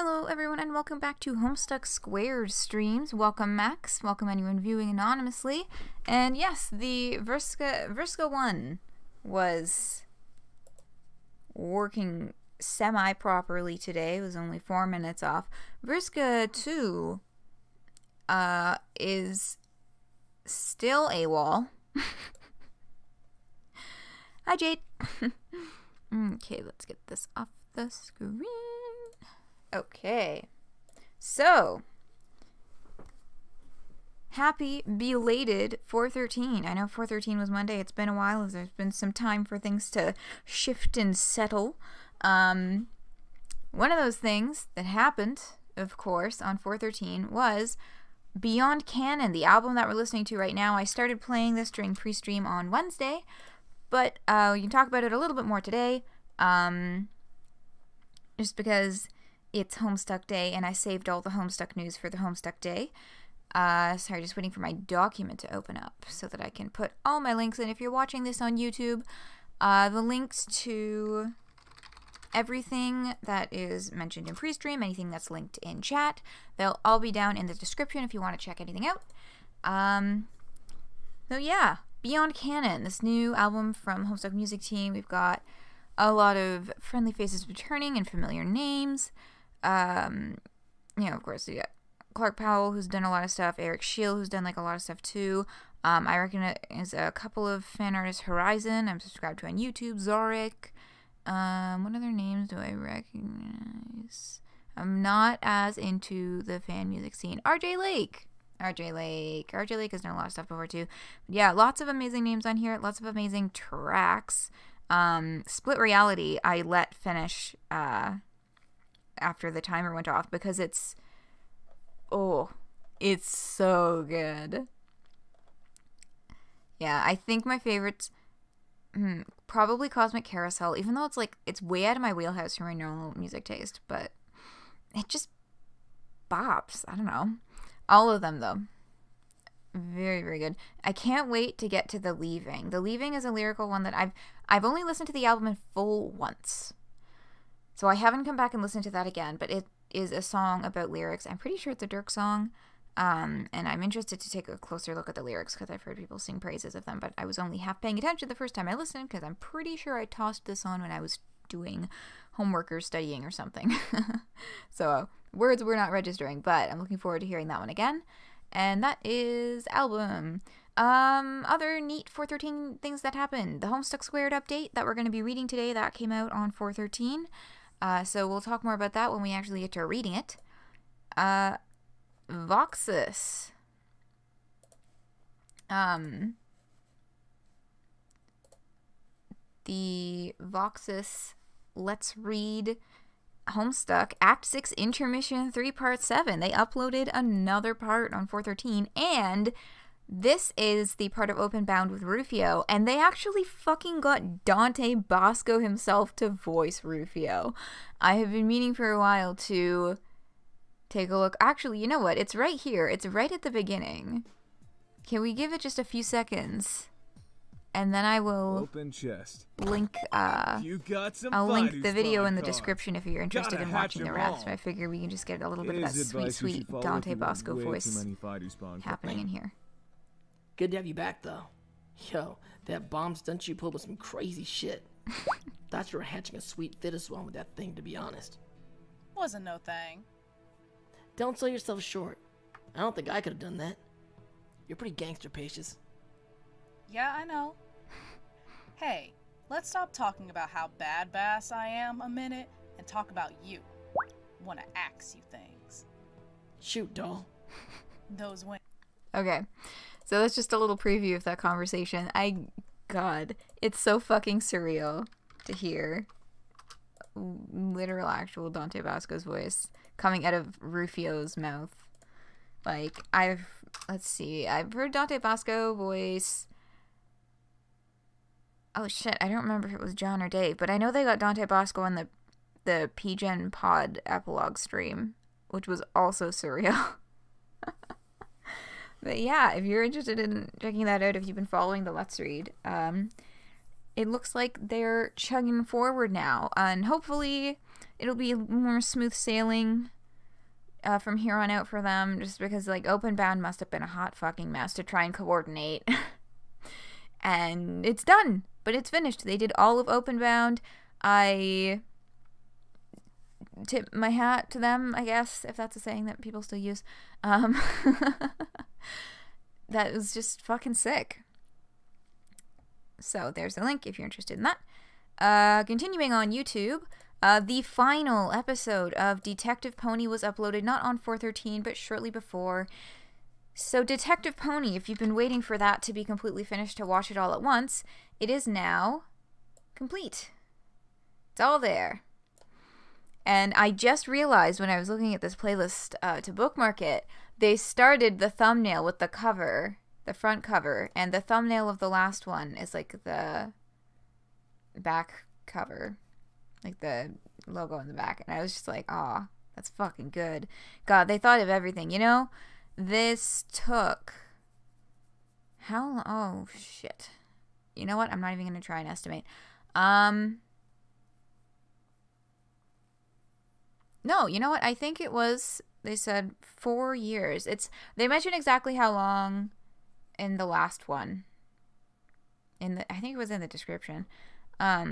Hello everyone and welcome back to Homestuck Squared streams. Welcome Max, welcome anyone viewing anonymously. And yes, the Vrska 1 was working semi-properly today. It was only 4 minutes off. Vrska 2 is still AWOL. Hi Jade. Okay, let's get this off the screen. Okay, so happy belated 4/13. I know 4/13 was Monday. It's been a while. There's been some time for things to shift and settle. One of those things that happened, of course, on 4/13 was Beyond Canon, the album that we're listening to right now. I started playing this during pre-stream on Wednesday, but we can talk about it a little bit more today, just because it's Homestuck Day, and I saved all the Homestuck news for the Homestuck Day. Sorry, just waiting for my document to open up so that I can put all my links in. If you're watching this on YouTube, the links to everything that is mentioned in pre-stream, anything that's linked in chat, they'll all be down in the description if you want to check anything out. So yeah, Beyond Canon, this new album from Homestuck Music Team. We've got a lot of friendly faces returning and familiar names. You know, of course, you got Clark Powell, who's done a lot of stuff, Eric Scheel, who's done, like, a lot of stuff, too. I recognize a couple of fan artists, Horizon, I'm subscribed to on YouTube, Zorik. What other names do I recognize? I'm not as into the fan music scene. RJ Lake has done a lot of stuff before, too. Yeah, lots of amazing names on here, lots of amazing tracks. Split Reality, I let finish, after the timer went off because it's so good. Yeah, I think my favorites, probably Cosmic Carousel, even though it's way out of my wheelhouse for my normal music taste, but it just bops. I don't know. All of them, though. Very, very good. I can't wait to get to The Leaving. The Leaving is a lyrical one that I've only listened to the album in full once. So I haven't come back and listened to that again, but it is a song about lyrics. I'm pretty sure it's a Dirk song, and I'm interested to take a closer look at the lyrics because I've heard people sing praises of them, but I was only half paying attention the first time I listened because I'm pretty sure I tossed this on when I was doing homework or studying or something. So words were not registering, but I'm looking forward to hearing that one again. And that is album. Other neat 4/13 things that happened. The Homestuck Squared update that we're going to be reading today, that came out on 4/13. So we'll talk more about that when we actually get to reading it. Voxus. The Voxus Let's Read Homestuck Act 6 Intermission 3 Part 7. They uploaded another part on 4/13, and this is the part of Open Bound with Rufio, and they actually fucking got Dante Bosco himself to voice Rufio. I have been meaning for a while to take a look. Actually, you know what? It's right here. It's right at the beginning. Can we give it just a few seconds? And then I will open chest. Link, I'll link the video in the description if you're interested in watching the rest. I figure we can just get a little bit of that sweet Dante Bosco voice happening in here. Good to have you back, though. Yo, that bomb stunt you pulled was some crazy shit. Thought you were hatching a sweet fittest one with that thing, to be honest. Wasn't no thing. Don't sell yourself short. I don't think I could have done that. You're pretty gangster, Patience. Yeah, I know. Hey, let's stop talking about how badass I am a minute and talk about you. Wanna axe you things. Shoot, doll. Those wins. Okay, so that's just a little preview of that conversation. God, it's so fucking surreal to hear literal actual Dante Bosco's voice coming out of Rufio's mouth. Like, I've heard Dante Bosco voice. Oh shit, I don't remember if it was John or Dave, but I know they got Dante Bosco on the PGen Pod Epilogue stream, which was also surreal. But yeah, if you're interested in checking that out, if you've been following the Let's Read, it looks like they're chugging forward now, and hopefully it'll be more smooth sailing from here on out for them, just because like Openbound must have been a hot fucking mess to try and coordinate. And it's done, but it's finished. They did all of Openbound. I tip my hat to them, I guess, if that's a saying that people still use. That was just fucking sick. So there's the link if you're interested in that. Continuing on YouTube, the final episode of Detective Pony was uploaded not on 4/13 but shortly before. So Detective Pony, if you've been waiting for that to be completely finished to watch it all at once, it is now complete. It's all there. And I just realized when I was looking at this playlist to bookmark it, they started the thumbnail with the cover, the front cover, and the thumbnail of the last one is like the back cover, like the logo in the back. And I was just like, aw, that's fucking good. God, they thought of everything, you know? This took how long? Oh, shit. You know what? I'm not even going to try and estimate. No, you know what? I think it was, they said 4 years. They mentioned exactly how long in the last one. I think it was in the description. But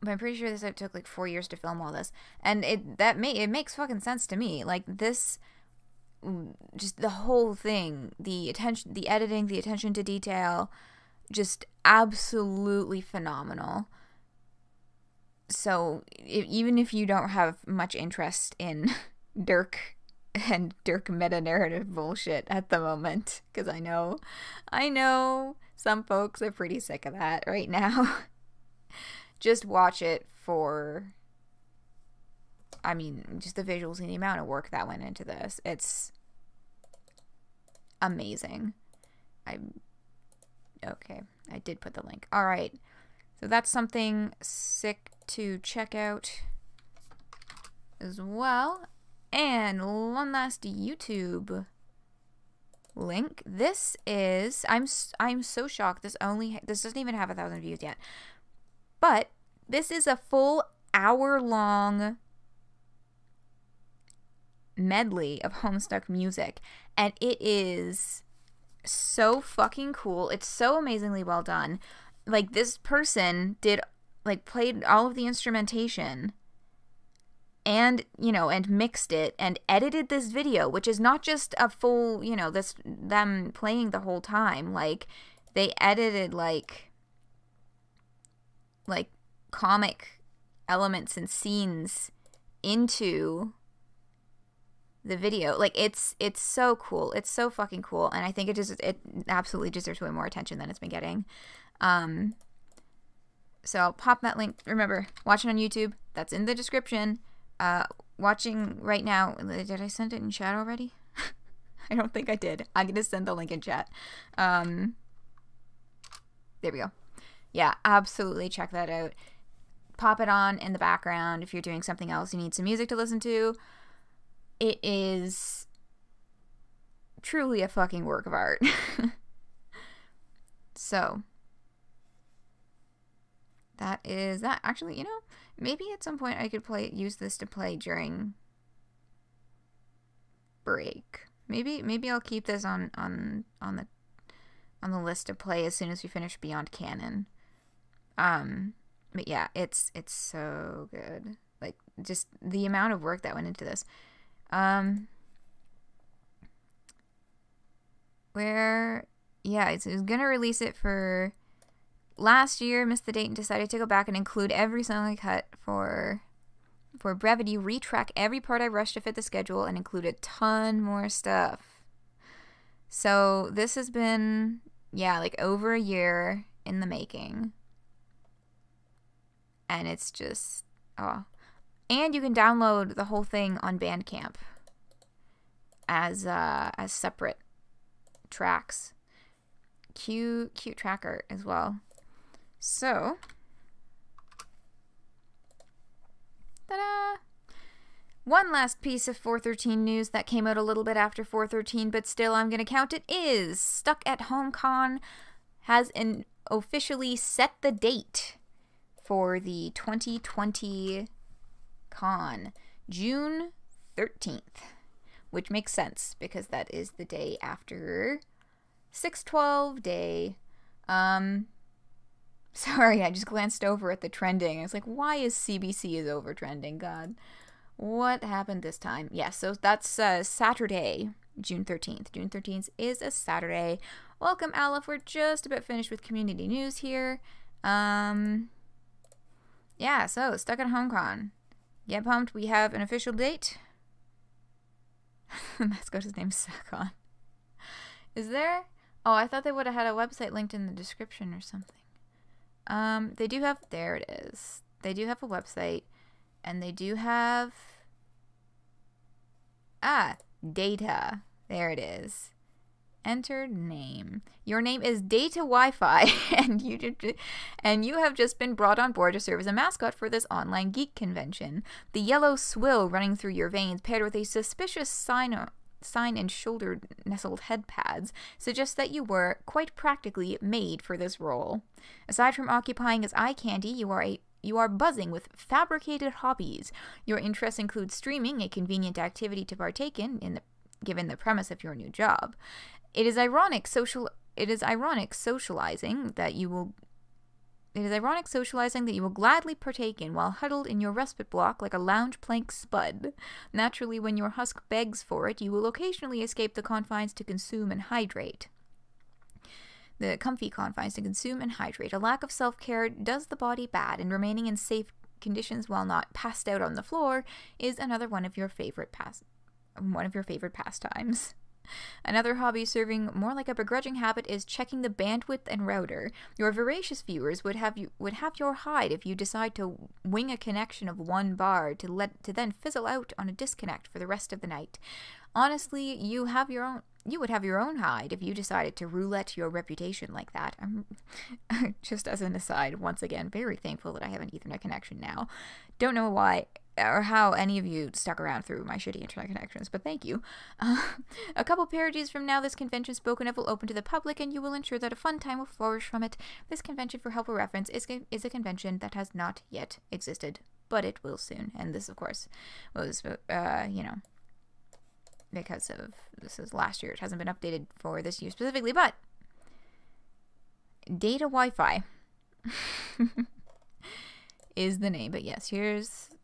I'm pretty sure they said it took like 4 years to film all this. And it makes fucking sense to me. Like this, just the whole thing, the attention, the editing, the attention to detail, just absolutely phenomenal. So even if you don't have much interest in Dirk and Dirk meta-narrative bullshit at the moment, because I know some folks are pretty sick of that right now, just watch it for, I mean, just the visuals and the amount of work that went into this. It's amazing. Okay, I did put the link. All right, so that's something sick to check out as well. And one last YouTube link. This is, I'm so shocked. This doesn't even have 1,000 views yet. But this is a full hour-long medley of Homestuck music, and it is so fucking cool. It's so amazingly well done. Like, this person played all of the instrumentation and, and mixed it and edited this video, which is not just a full, them playing the whole time. Like, they edited like comic elements and scenes into the video. Like, it's so cool. It's so fucking cool, and I think it absolutely deserves way more attention than it's been getting. So I'll pop that link. Remember, watching on YouTube, that's in the description. Watching right now, did I send it in chat already? I don't think I did. I'm gonna send the link in chat. There we go. Yeah, absolutely check that out. Pop it on in the background if you're doing something else you need some music to listen to. It is truly a fucking work of art. So that is that. Actually, maybe at some point I could use this to play during break. Maybe I'll keep this on the list to play as soon as we finish Beyond Canon. But yeah, it's so good. Like, just the amount of work that went into this. It's gonna release it for last year, missed the date, and decided to go back and include every song I cut for brevity, retrack every part I rushed to fit the schedule, and include a ton more stuff. So this has been, over a year in the making. And it's just, and you can download the whole thing on Bandcamp as separate tracks. Cute track art as well. So, ta-da! One last piece of 413 news that came out a little bit after 413, but still I'm going to count it, is Stuck at Home Con has an officially set the date for the 2020 con, June 13th, which makes sense because that is the day after 6/12 day. Sorry, I just glanced over at the trending. I was like, why is CBC is over trending? God, what happened this time? Yeah, so that's Saturday, June 13th. June 13th is a Saturday. Welcome, Aleph. We're just about finished with community news here. Yeah, so Stuck at Home Con. Get pumped. We have an official date. The mascot's name's Sakon. Is there? Oh, I thought they would have had a website linked in the description or something. They do have, there it is. They do have a website, and they do have, data. There it is. Enter name. Your name is Data Wi-Fi, and you have just been brought on board to serve as a mascot for this online geek convention. The yellow swill running through your veins, paired with a suspicious sign and shoulder nestled head pads, suggests that you were quite practically made for this role. Aside from occupying as eye candy, you are buzzing with fabricated hobbies. Your interests include streaming, a convenient activity to partake in given the premise of your new job. It is ironic socializing that you will gladly partake in while huddled in your respite block like a lounge plank spud. Naturally, when your husk begs for it, you will occasionally escape the confines to consume and hydrate. The comfy confines to consume and hydrate. A lack of self-care does the body bad, and remaining in safe conditions while not passed out on the floor is another one of your favorite pastimes. Another hobby serving more like a begrudging habit is checking the bandwidth and router. Your voracious viewers would have your hide if you decide to wing a connection of 1 bar to then fizzle out on a disconnect for the rest of the night. Honestly, you would have your own hide if you decided to roulette your reputation like that. I'm just as an aside, once again, very thankful that I have an Ethernet connection now. Don't know why or how any of you stuck around through my shitty internet connections, but thank you. A couple parages from now, this convention spoken of will open to the public, and you will ensure that a fun time will flourish from it. This convention, for helpful reference, is a convention that has not yet existed, but it will soon. And this, of course, was, because of this is last year. It hasn't been updated for this year specifically, but Data Wi-Fi is the name. But yes,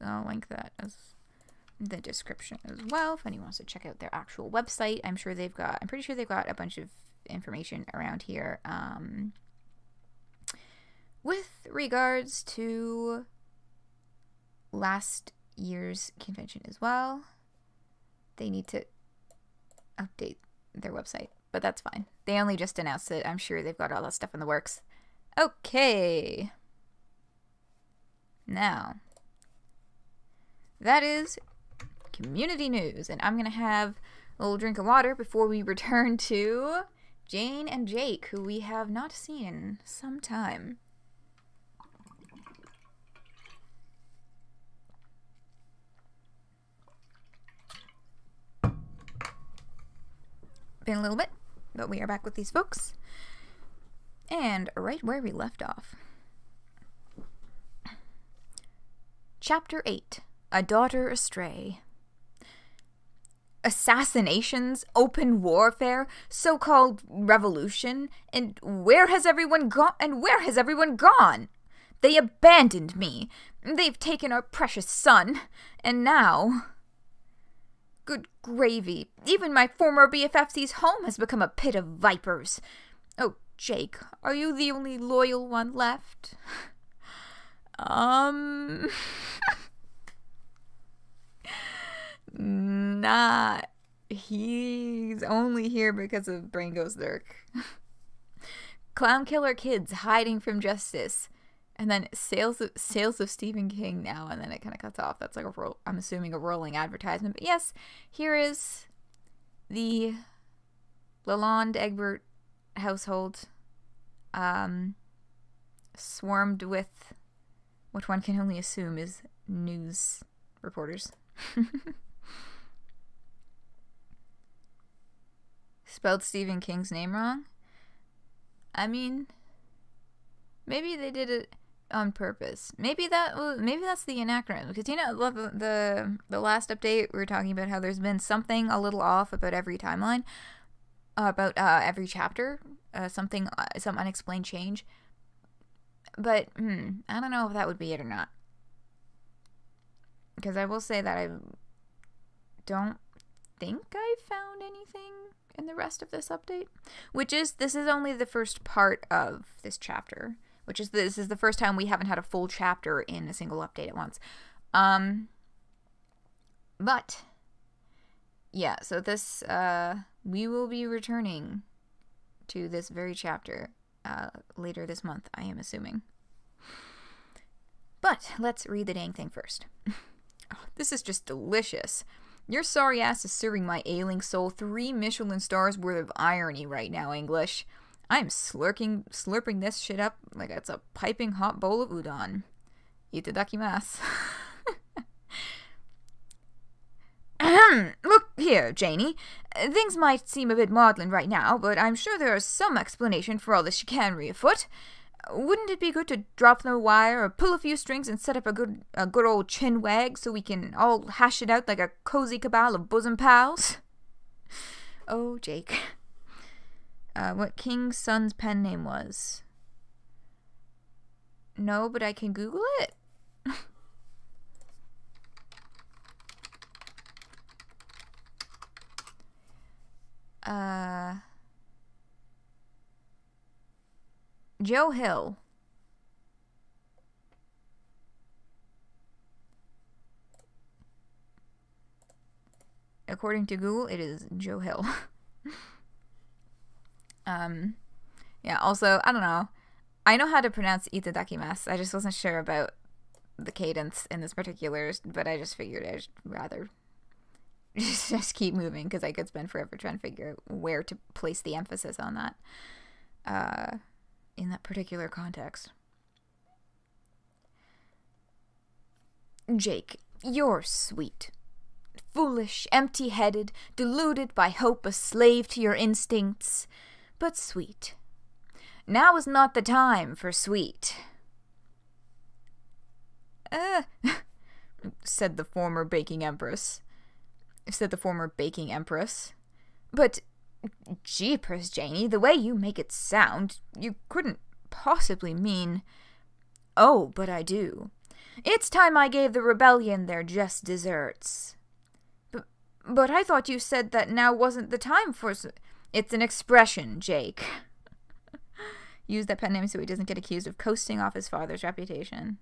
I'll link that as the description as well if anyone wants to check out their actual website. I'm pretty sure they've got a bunch of information around here with regards to last year's convention as well. They need to update their website, but that's fine. They only just announced it. I'm sure they've got all that stuff in the works. Okay. Now, that is community news, and I'm going to have a little drink of water before we return to Jane and Jake, who we have not seen in some time. Been a little bit, but we are back with these folks. And right where we left off. Chapter 8, A Daughter Astray. Assassinations, open warfare, so-called revolution, and where has everyone gone? They abandoned me. They've taken our precious son, and now... Good gravy. Even my former BFFC's home has become a pit of vipers. Oh, Jake, are you the only loyal one left? Nah. He's only here because of Brain Goes Dirk. Clown killer kids hiding from justice. And then sales of Stephen King now, and then it kind of cuts off. That's like I'm assuming a rolling advertisement. But yes, here is the Lalonde Egbert household, swarmed with what one can only assume is news reporters. Spelled Stephen King's name wrong? I mean, Maybe they did it on purpose. Maybe that's the anachronism, because you know the last update we were talking about how there's been something a little off about every timeline, about every chapter, some unexplained change. But I don't know if that would be it or not, because I will say that I don't think I found anything in the rest of this update, this is only the first part of this chapter. This is the first time we haven't had a full chapter in a single update at once. But, yeah, so this, we will be returning to this very chapter, later this month, I am assuming. But, let's read the dang thing first. Oh, this is just delicious. Your sorry ass is serving my ailing soul 3 Michelin stars worth of irony right now, English. I'm slurping this shit up like it's a piping hot bowl of udon. Itadakimasu. Look here, Janie. Things might seem a bit maudlin right now, but I'm sure there is some explanation for all this chicanery afoot. Wouldn't it be good to drop the wire or pull a few strings and set up a good old chin wag so we can all hash it out like a cozy cabal of bosom pals? Oh, Jake. What King's son's pen name was? No, but I can Google it. Joe Hill. According to Google, it is Joe Hill. Yeah, also, I don't know. I know how to pronounce itadakimasu. I just wasn't sure about the cadence in this particular, but I just figured I'd rather just keep moving, because I could spend forever trying to figure out where to place the emphasis on that, in that particular context. Jake, you're sweet. Foolish, empty-headed, deluded by hope, a slave to your instincts, but sweet. Now is not the time for sweet. Said the former baking empress. But, jeepers, Janie, the way you make it sound, you couldn't possibly mean... Oh, but I do. It's time I gave the rebellion their just deserts. But I thought you said that now wasn't the time for... It's an expression, Jake. Use that pen name so he doesn't get accused of coasting off his father's reputation.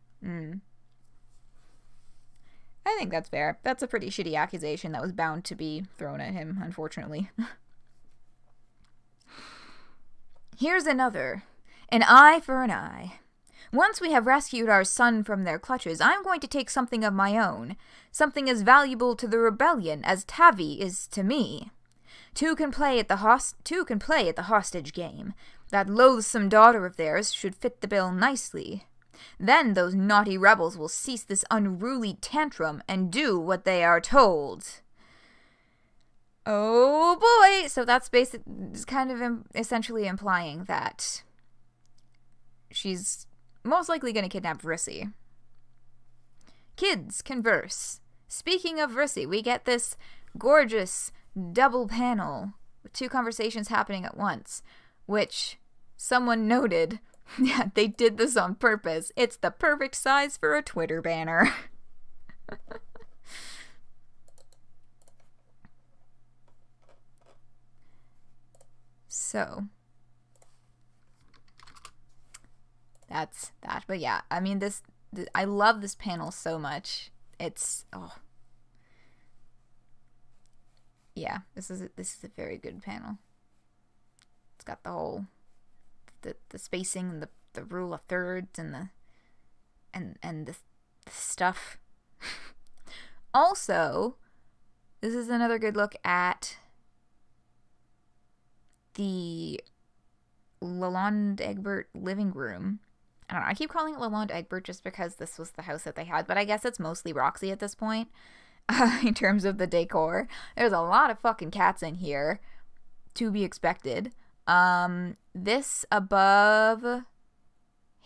I think that's fair. That's a pretty shitty accusation that was bound to be thrown at him, unfortunately. Here's another. An eye for an eye. Once we have rescued our son from their clutches, I'm going to take something of my own. Something as valuable to the rebellion as Tavi is to me. Two can play at the hostage game. That loathsome daughter of theirs should fit the bill nicely. Then those naughty rebels will cease this unruly tantrum and do what they are told. Oh boy! So that's kind of essentially implying that she's most likely going to kidnap Vrissy. Kids converse. Speaking of Vrissy, we get this gorgeous double panel with 2 conversations happening at once, which someone noted that they did this on purpose. It's the perfect size for a Twitter banner. So that's that. But yeah, I mean, I love this panel so much. It's yeah, this is a very good panel. It's got the whole the spacing and the rule of thirds and the stuff. Also, this is another good look at the Lalonde Egbert living room. I don't know, I keep calling it Lalonde Egbert just because this was the house that they had, but I guess it's mostly Roxy at this point. In terms of the decor, there's a lot of fucking cats in here, to be expected. This above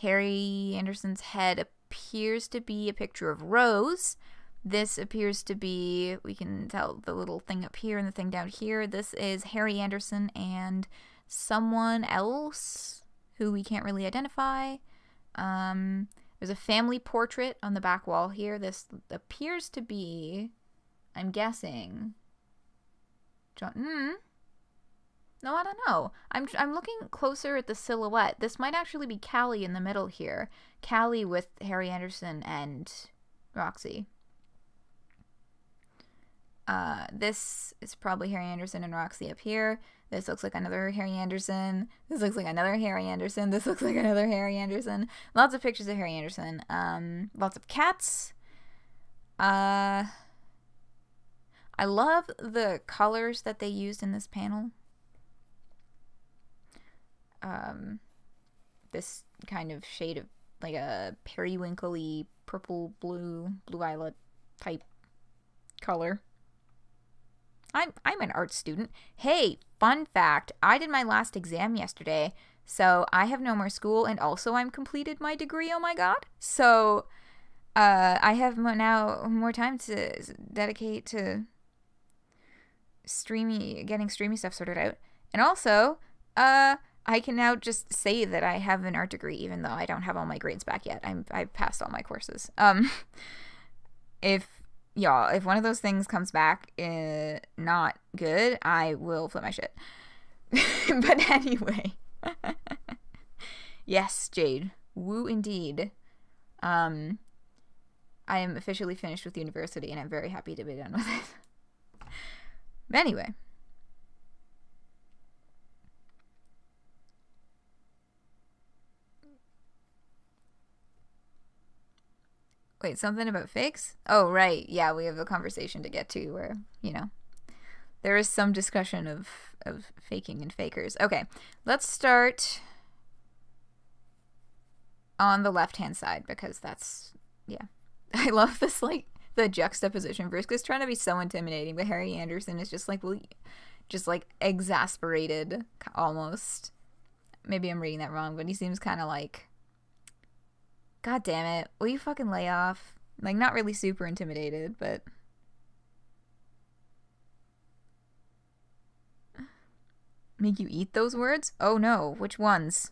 Harry Anderson's head appears to be a picture of Rose. This appears to be, we can tell the little thing up here and the thing down here. This is Harry Anderson and someone else who we can't really identify. There's a family portrait on the back wall here. This appears to be, I'm guessing, John. No, I don't know. I'm looking closer at the silhouette. This might actually be Callie in the middle here. Callie with Harry Anderson and Roxy. This is probably Harry Anderson and Roxy up here. This looks like another Harry Anderson. This looks like another Harry Anderson. This looks like another Harry Anderson. Lots of pictures of Harry Anderson. Lots of cats. I love the colors that they used in this panel. This kind of shade of like a periwinkle-y purple blue violet type color. I'm an art student. Hey, fun fact, I did my last exam yesterday, so I have no more school, and also I'm completed my degree, oh my god. So, I have now more time to dedicate to getting streamy stuff sorted out. And also, I can now just say that I have an art degree, even though I don't have all my grades back yet. I've passed all my courses. If one of those things comes back not good, I will flip my shit. But anyway. Yes, Jade. Woo indeed. I am officially finished with university, and I'm very happy to be done with it. But anyway. Wait, something about fakes? Oh, right. Yeah, we have a conversation to get to where, there is some discussion of faking and fakers. Okay, let's start on the left-hand side because that's, yeah. I love this, the juxtaposition. Vriska's trying to be so intimidating, but Harry Anderson is just exasperated, almost. Maybe I'm reading that wrong, but he seems kind of like, God damn it, will you fucking lay off? Not really super intimidated, but... Make you eat those words? Oh no, which ones?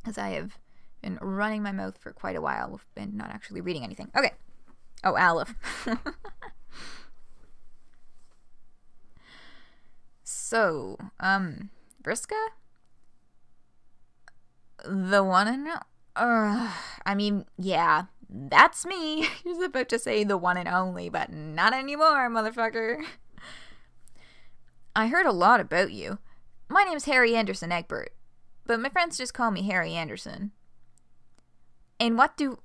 As I have been running my mouth for quite a while and not actually reading anything. Okay. Oh, Aleph. So, Vriska? The one and I mean, yeah, that's me. He was about to say the one and only, but not anymore, motherfucker. I heard a lot about you. My name's Harry Anderson Egbert, but my friends just call me Harry Anderson. And what do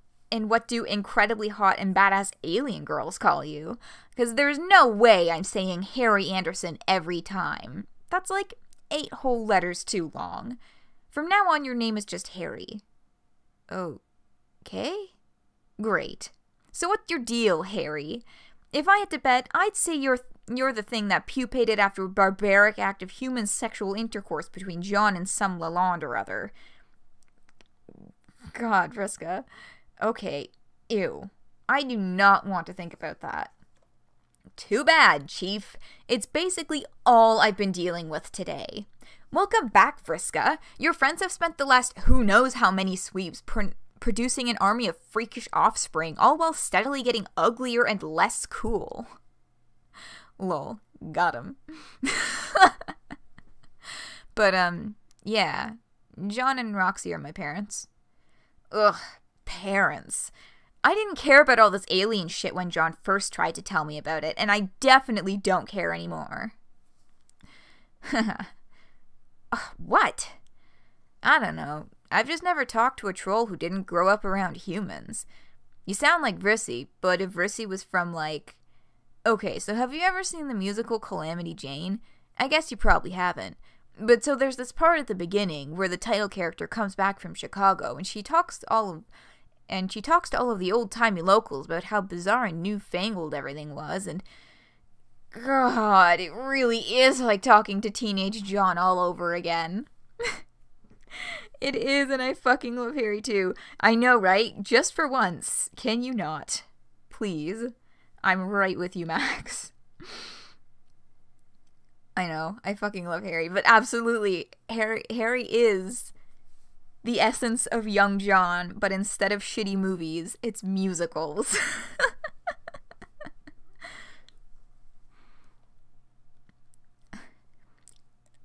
incredibly hot and badass alien girls call you? Because there's no way I'm saying Harry Anderson every time. That's 8 whole letters too long. From now on, your name is just Harry. Okay? Great. So what's your deal, Harry? If I had to bet, I'd say you're the thing that pupated after a barbaric act of human sexual intercourse between John and some Lalonde or other. God, Vriska. Okay, ew. I do not want to think about that. Too bad, Chief. It's basically all I've been dealing with today. Welcome back, Vriska. Your friends have spent the last who knows how many sweeps producing an army of freakish offspring, all while steadily getting uglier and less cool. Lol. Got him. But, yeah. John and Roxy are my parents. Ugh, parents. I didn't care about all this alien shit when John first tried to tell me about it, and I definitely don't care anymore. What? I don't know. I've just never talked to a troll who didn't grow up around humans. You sound like Vrissy, but if Vrissy was from, Okay, so have you ever seen the musical Calamity Jane? I guess you probably haven't. But so there's this part at the beginning where the title character comes back from Chicago, and she talks to all of the old-timey locals about how bizarre and newfangled everything was, and God, it really is like talking to teenage John all over again. It is, and I fucking love Harry too. I know, right? Just for once, can you not? Please. I'm right with you, Max. I know, I fucking love Harry, but absolutely, Harry is the essence of young John, but instead of shitty movies, it's musicals.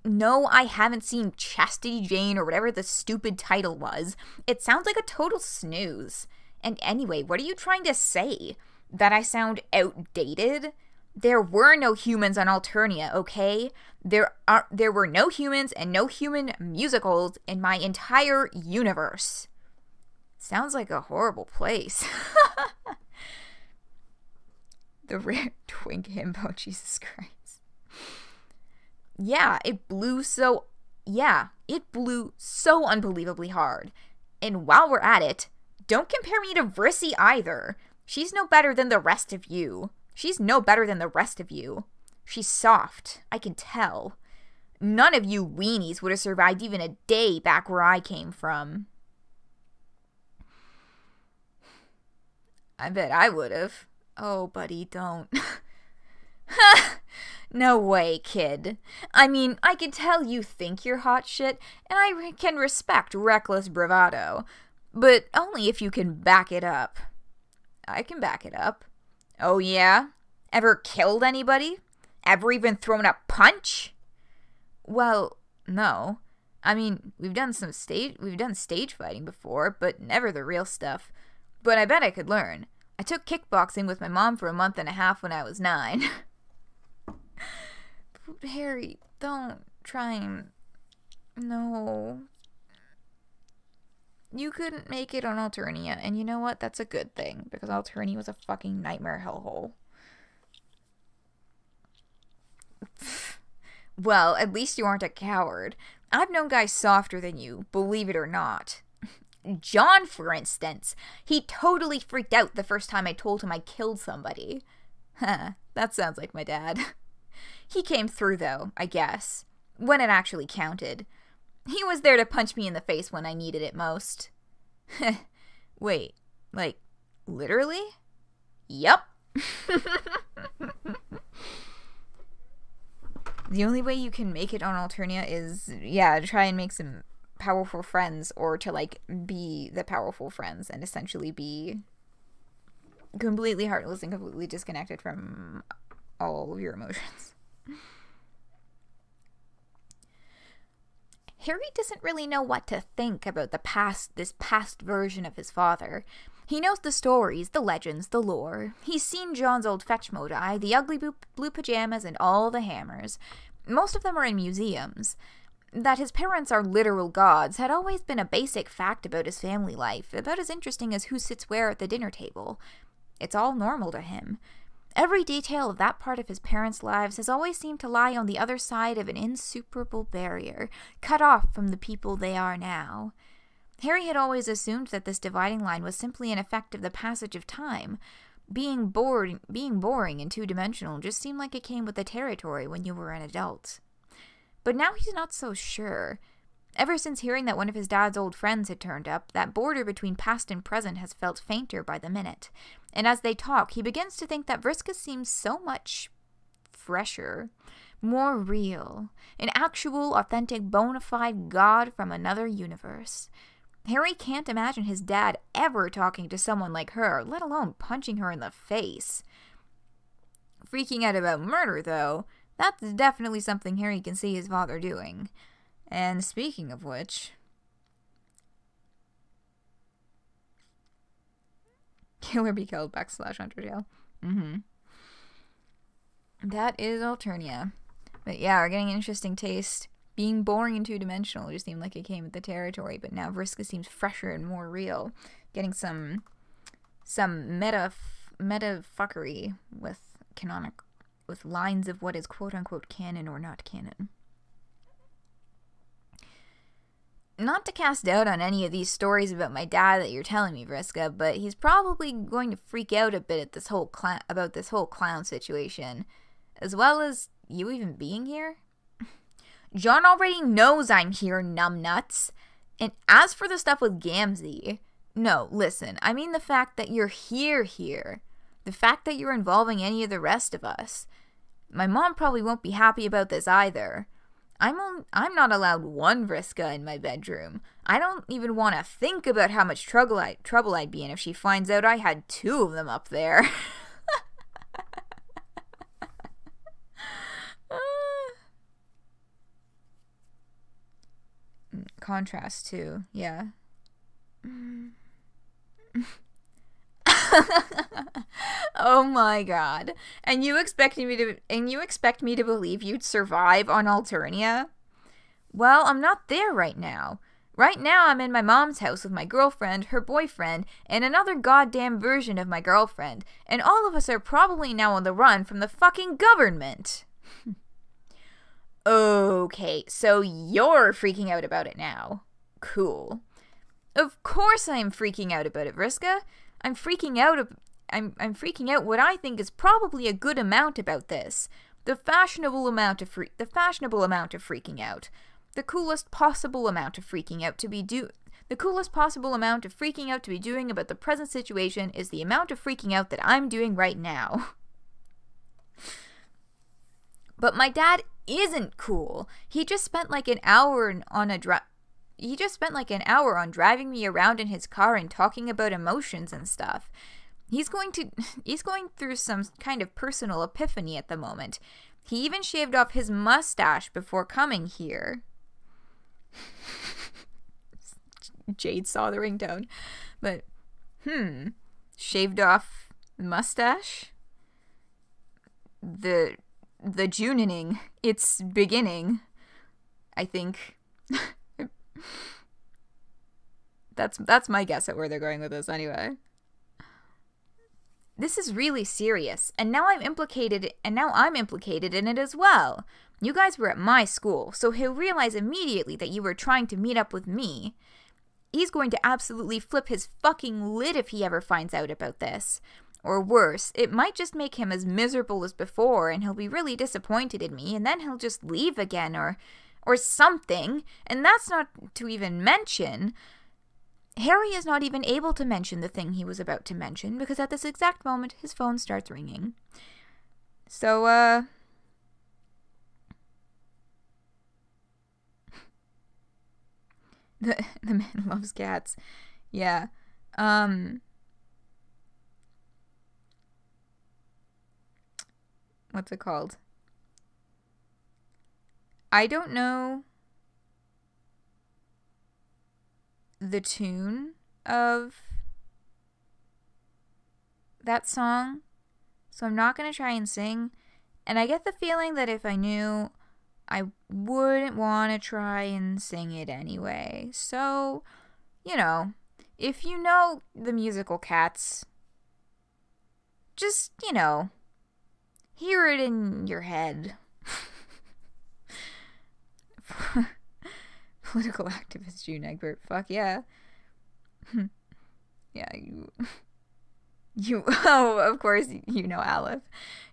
No, I haven't seen Chastity Jane or whatever the stupid title was. It sounds like a total snooze. And anyway, what are you trying to say? That I sound outdated? There were no humans on Alternia, okay? There were no humans and no human musicals in my entire universe. Sounds like a horrible place. The rare twink himbo, Jesus Christ. Yeah, it blew so unbelievably hard. And while we're at it, don't compare me to Vrissy either. She's no better than the rest of you. She's soft, I can tell. None of you weenies would have survived even a day back where I came from. I bet I would have. Oh, buddy, don't. No way, kid. I mean, I can tell you think you're hot shit, and I can respect reckless bravado, but only if you can back it up. I can back it up. Oh yeah? Ever killed anybody? Ever even thrown a punch? Well, no. I mean, we've done stage fighting before, but never the real stuff. But I bet I could learn. I took kickboxing with my mom for a month and a half when I was 9. Harry, don't try and... No. You couldn't make it on Alternia, and you know what? That's a good thing, because Alternia was a fucking nightmare hellhole. Well, at least you aren't a coward. I've known guys softer than you, believe it or not. John, for instance. He totally freaked out the first time I told him I killed somebody. That sounds like my dad. He came through, though, I guess. When it actually counted. He was there to punch me in the face when I needed it most. Wait, like, literally? Yup. The only way you can make it on Alternia is, yeah, to try and make some powerful friends, or to, like, be the powerful friends and essentially be completely heartless and completely disconnected from all of your emotions. Harry doesn't really know what to think about this past version of his father. He knows the stories, the legends, the lore. He's seen John's old fetch modi, the ugly blue pajamas, and all the hammers. Most of them are in museums. That his parents are literal gods had always been a basic fact about his family life, about as interesting as who sits where at the dinner table. It's all normal to him. Every detail of that part of his parents' lives has always seemed to lie on the other side of an insuperable barrier, cut off from the people they are now. Harry had always assumed that this dividing line was simply an effect of the passage of time. Being boring and two-dimensional just seemed like it came with the territory when you were an adult. But now he's not so sure. Ever since hearing that one of his dad's old friends had turned up, that border between past and present has felt fainter by the minute. And as they talk, he begins to think that Vriska seems so much fresher, more real, an actual, authentic, bona fide god from another universe. Harry can't imagine his dad ever talking to someone like her, let alone punching her in the face. Freaking out about murder, though, that's definitely something Harry can see his father doing. And speaking of which... Killer be killed, /Undertale. That is Alternia. But yeah, we're getting an interesting taste. Being boring and two-dimensional just seemed like it came with the territory, but now Vriska seems fresher and more real. Getting some meta fuckery with lines of what is quote-unquote canon or not canon. Not to cast doubt on any of these stories about my dad that you're telling me, Vriska, but he's probably going to freak out a bit at this whole about this whole clown situation. as well as you even being here. John already knows I'm here, numbnuts. And as for the stuff with Gamzee, no, listen, I mean the fact that you're here. The fact that you're involving any of the rest of us. My mom probably won't be happy about this either. I'm not allowed one Vriska in my bedroom. I don't even want to think about how much trouble I'd be in if she finds out I had 2 of them up there. Contrast too, yeah. Oh my god. And you expect me to believe you'd survive on Alternia? Well, I'm not there right now. Right now I'm in my mom's house with my girlfriend, her boyfriend, and another goddamn version of my girlfriend, and all of us are probably now on the run from the fucking government. Okay, so you're freaking out about it now. Cool. Of course I'm freaking out about it, Vriska. I'm freaking out what I think is probably a good amount about this. The fashionable amount of freaking out. The coolest possible amount of freaking out to be doing about the present situation is the amount of freaking out that I'm doing right now. But my dad isn't cool. He just spent like an hour on driving me around in his car and talking about emotions and stuff. He's going through some kind of personal epiphany at the moment. He even shaved off his mustache before coming here. Jade saw the ringtone. But, shaved off mustache? The Junening. It's beginning. I think. That's my guess at where they're going with this anyway. This is really serious, and now I'm implicated in it as well. You guys were at my school, so he'll realize immediately that you were trying to meet up with me. He's going to absolutely flip his fucking lid if he ever finds out about this. Or worse, it might just make him as miserable as before, and he'll be really disappointed in me, and then he'll just leave again, or something. And that's not to even mention, Harry is not even able to mention the thing he was about to mention, because at this exact moment, his phone starts ringing. So, the man loves cats. Yeah. What's it called? I don't know the tune of that song, so I'm not going to try and sing. And I get the feeling that if I knew, I wouldn't want to try and sing it anyway. So, you know, if you know the musical Cats, just, you know, hear it in your head. Political activist June Egbert. Fuck yeah. Yeah, you oh, of course you know Aleph.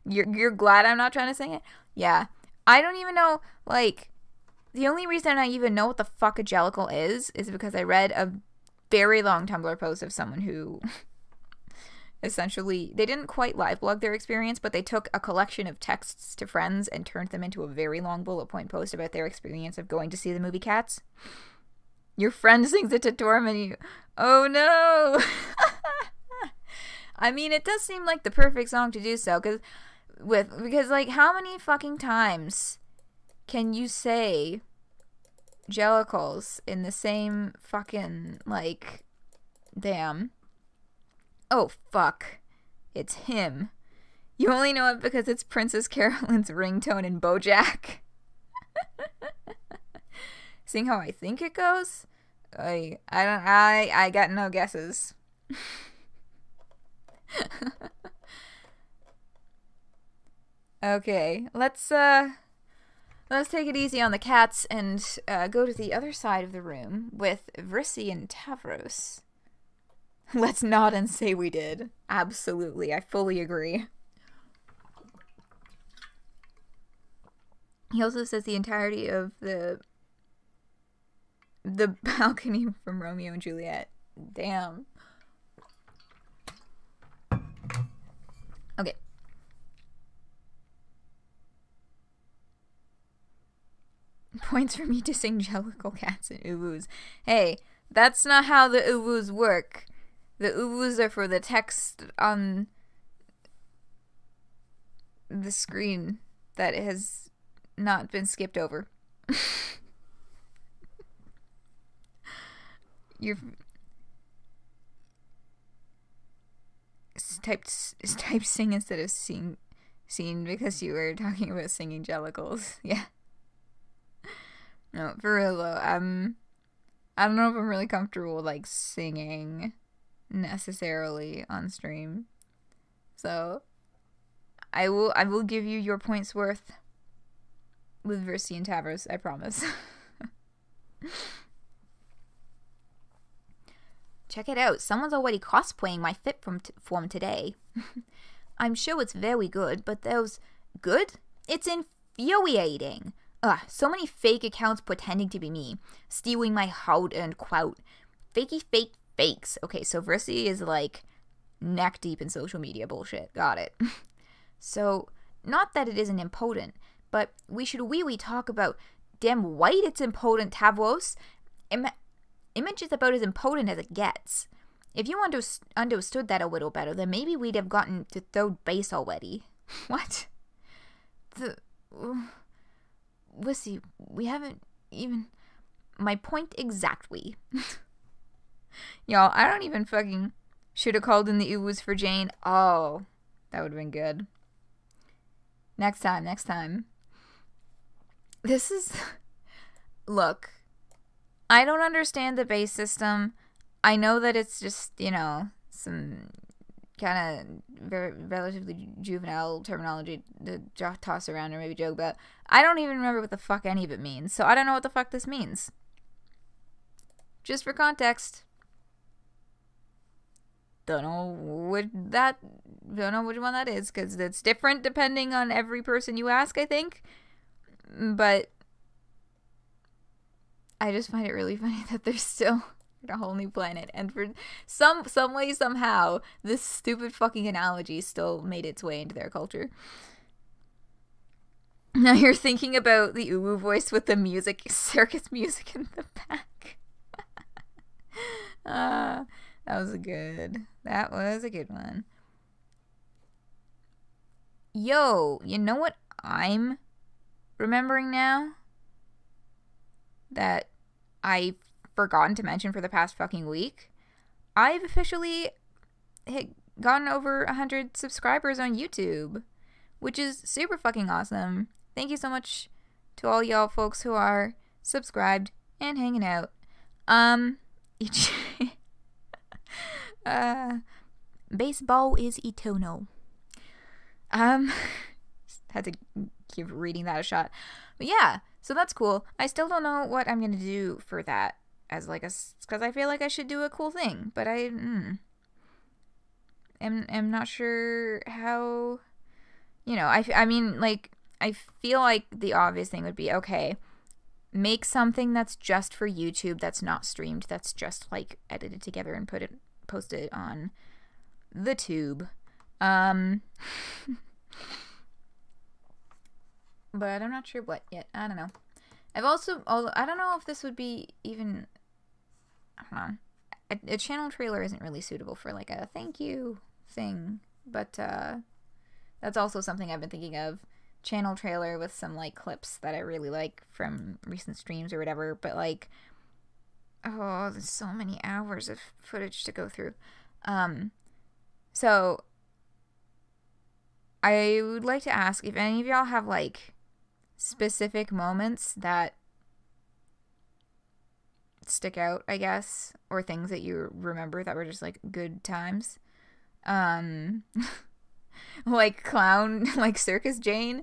You're glad I'm not trying to sing it? Yeah. I don't even know, like, the only reason I even know what the fuck a jellicle is because I read a very long Tumblr post of someone who essentially, they didn't quite live blog their experience, but they took a collection of texts to friends and turned them into a very long bullet point post about their experience of going to see the movie Cats. Your friend sings it to torment you. Oh no! I mean, it does seem like the perfect song to do so, because like, how many fucking times can you say jellicles in the same fucking, like, damn. Oh, fuck. It's him. You only know it because it's Princess Carolyn's ringtone in BoJack. Seeing how I think it goes, I got no guesses. Okay, let's take it easy on the cats and go to the other side of the room with Vrissy and Tavros. Let's nod and say we did. Absolutely, I fully agree. He also says the entirety of the balcony from Romeo and Juliet. Damn. Okay. Points for me to sing Jellicle Cats and Uwus. Hey, that's not how the Uwus work. The Uwus are for the text on the screen that has not been skipped over. You're typed sing instead of scene because you were talking about singing Jellicles. Yeah. No, for real though. I don't know if I'm really comfortable with, like, singing necessarily on stream. So I will give you your points worth with Versi and Tavros, I promise. Check it out. Someone's already cosplaying my fit form today. I'm sure it's very good, but those... Good? It's infuriating. Ugh, so many fake accounts pretending to be me. Stealing my hard-earned quote. Fakey fake fakes. Okay, so Versi is, like, neck deep in social media bullshit. Got it. So, not that it isn't important, but we should really talk about damn white it's important, Tavros. Image is about as important as it gets. If you understood that a little better, then maybe we'd have gotten to third base already. What? Lissy, we haven't even... My point exactly. Y'all, I don't even fucking... Should have called in the Uwus for Jane. Oh, that would have been good. Next time. This is... Look... I don't understand the base system. I know that it's just, you know, some kind of very relatively juvenile terminology to toss around or maybe joke about. I don't even remember what the fuck any of it means, so I don't know what the fuck this means. Just for context. Don't know which one that is, because it's different depending on every person you ask, I think. But I just find it really funny that there's still a whole new planet, and for some way, somehow, this stupid fucking analogy still made its way into their culture. Now you're thinking about the Uwu voice with the music, circus music in the back. That was a good one. Yo, you know what I'm remembering now? That I've forgotten to mention for the past fucking week. I've officially gotten over 100 subscribers on YouTube, which is super fucking awesome. Thank you so much to all y'all folks who are subscribed and hanging out. Baseball is eternal. Had to give reading that a shot. But yeah, so that's cool. I still don't know what I'm gonna do for that as like because I feel like I should do a cool thing, but I am not sure how. You know, I mean, like, I feel like the obvious thing would be, okay, make something that's just for YouTube, that's not streamed, that's just like edited together and post it on the tube. But I'm not sure what yet. I don't know. I don't know if this would be even, I don't know. A channel trailer isn't really suitable for like a thank you thing, but that's also something I've been thinking of. Channel trailer with some like clips that I really like from recent streams or whatever, but like, oh, there's so many hours of footage to go through. So I would like to ask if any of y'all have like specific moments that stick out, I guess, or things that you remember that were just like good times. Like clown, like Circus Jane.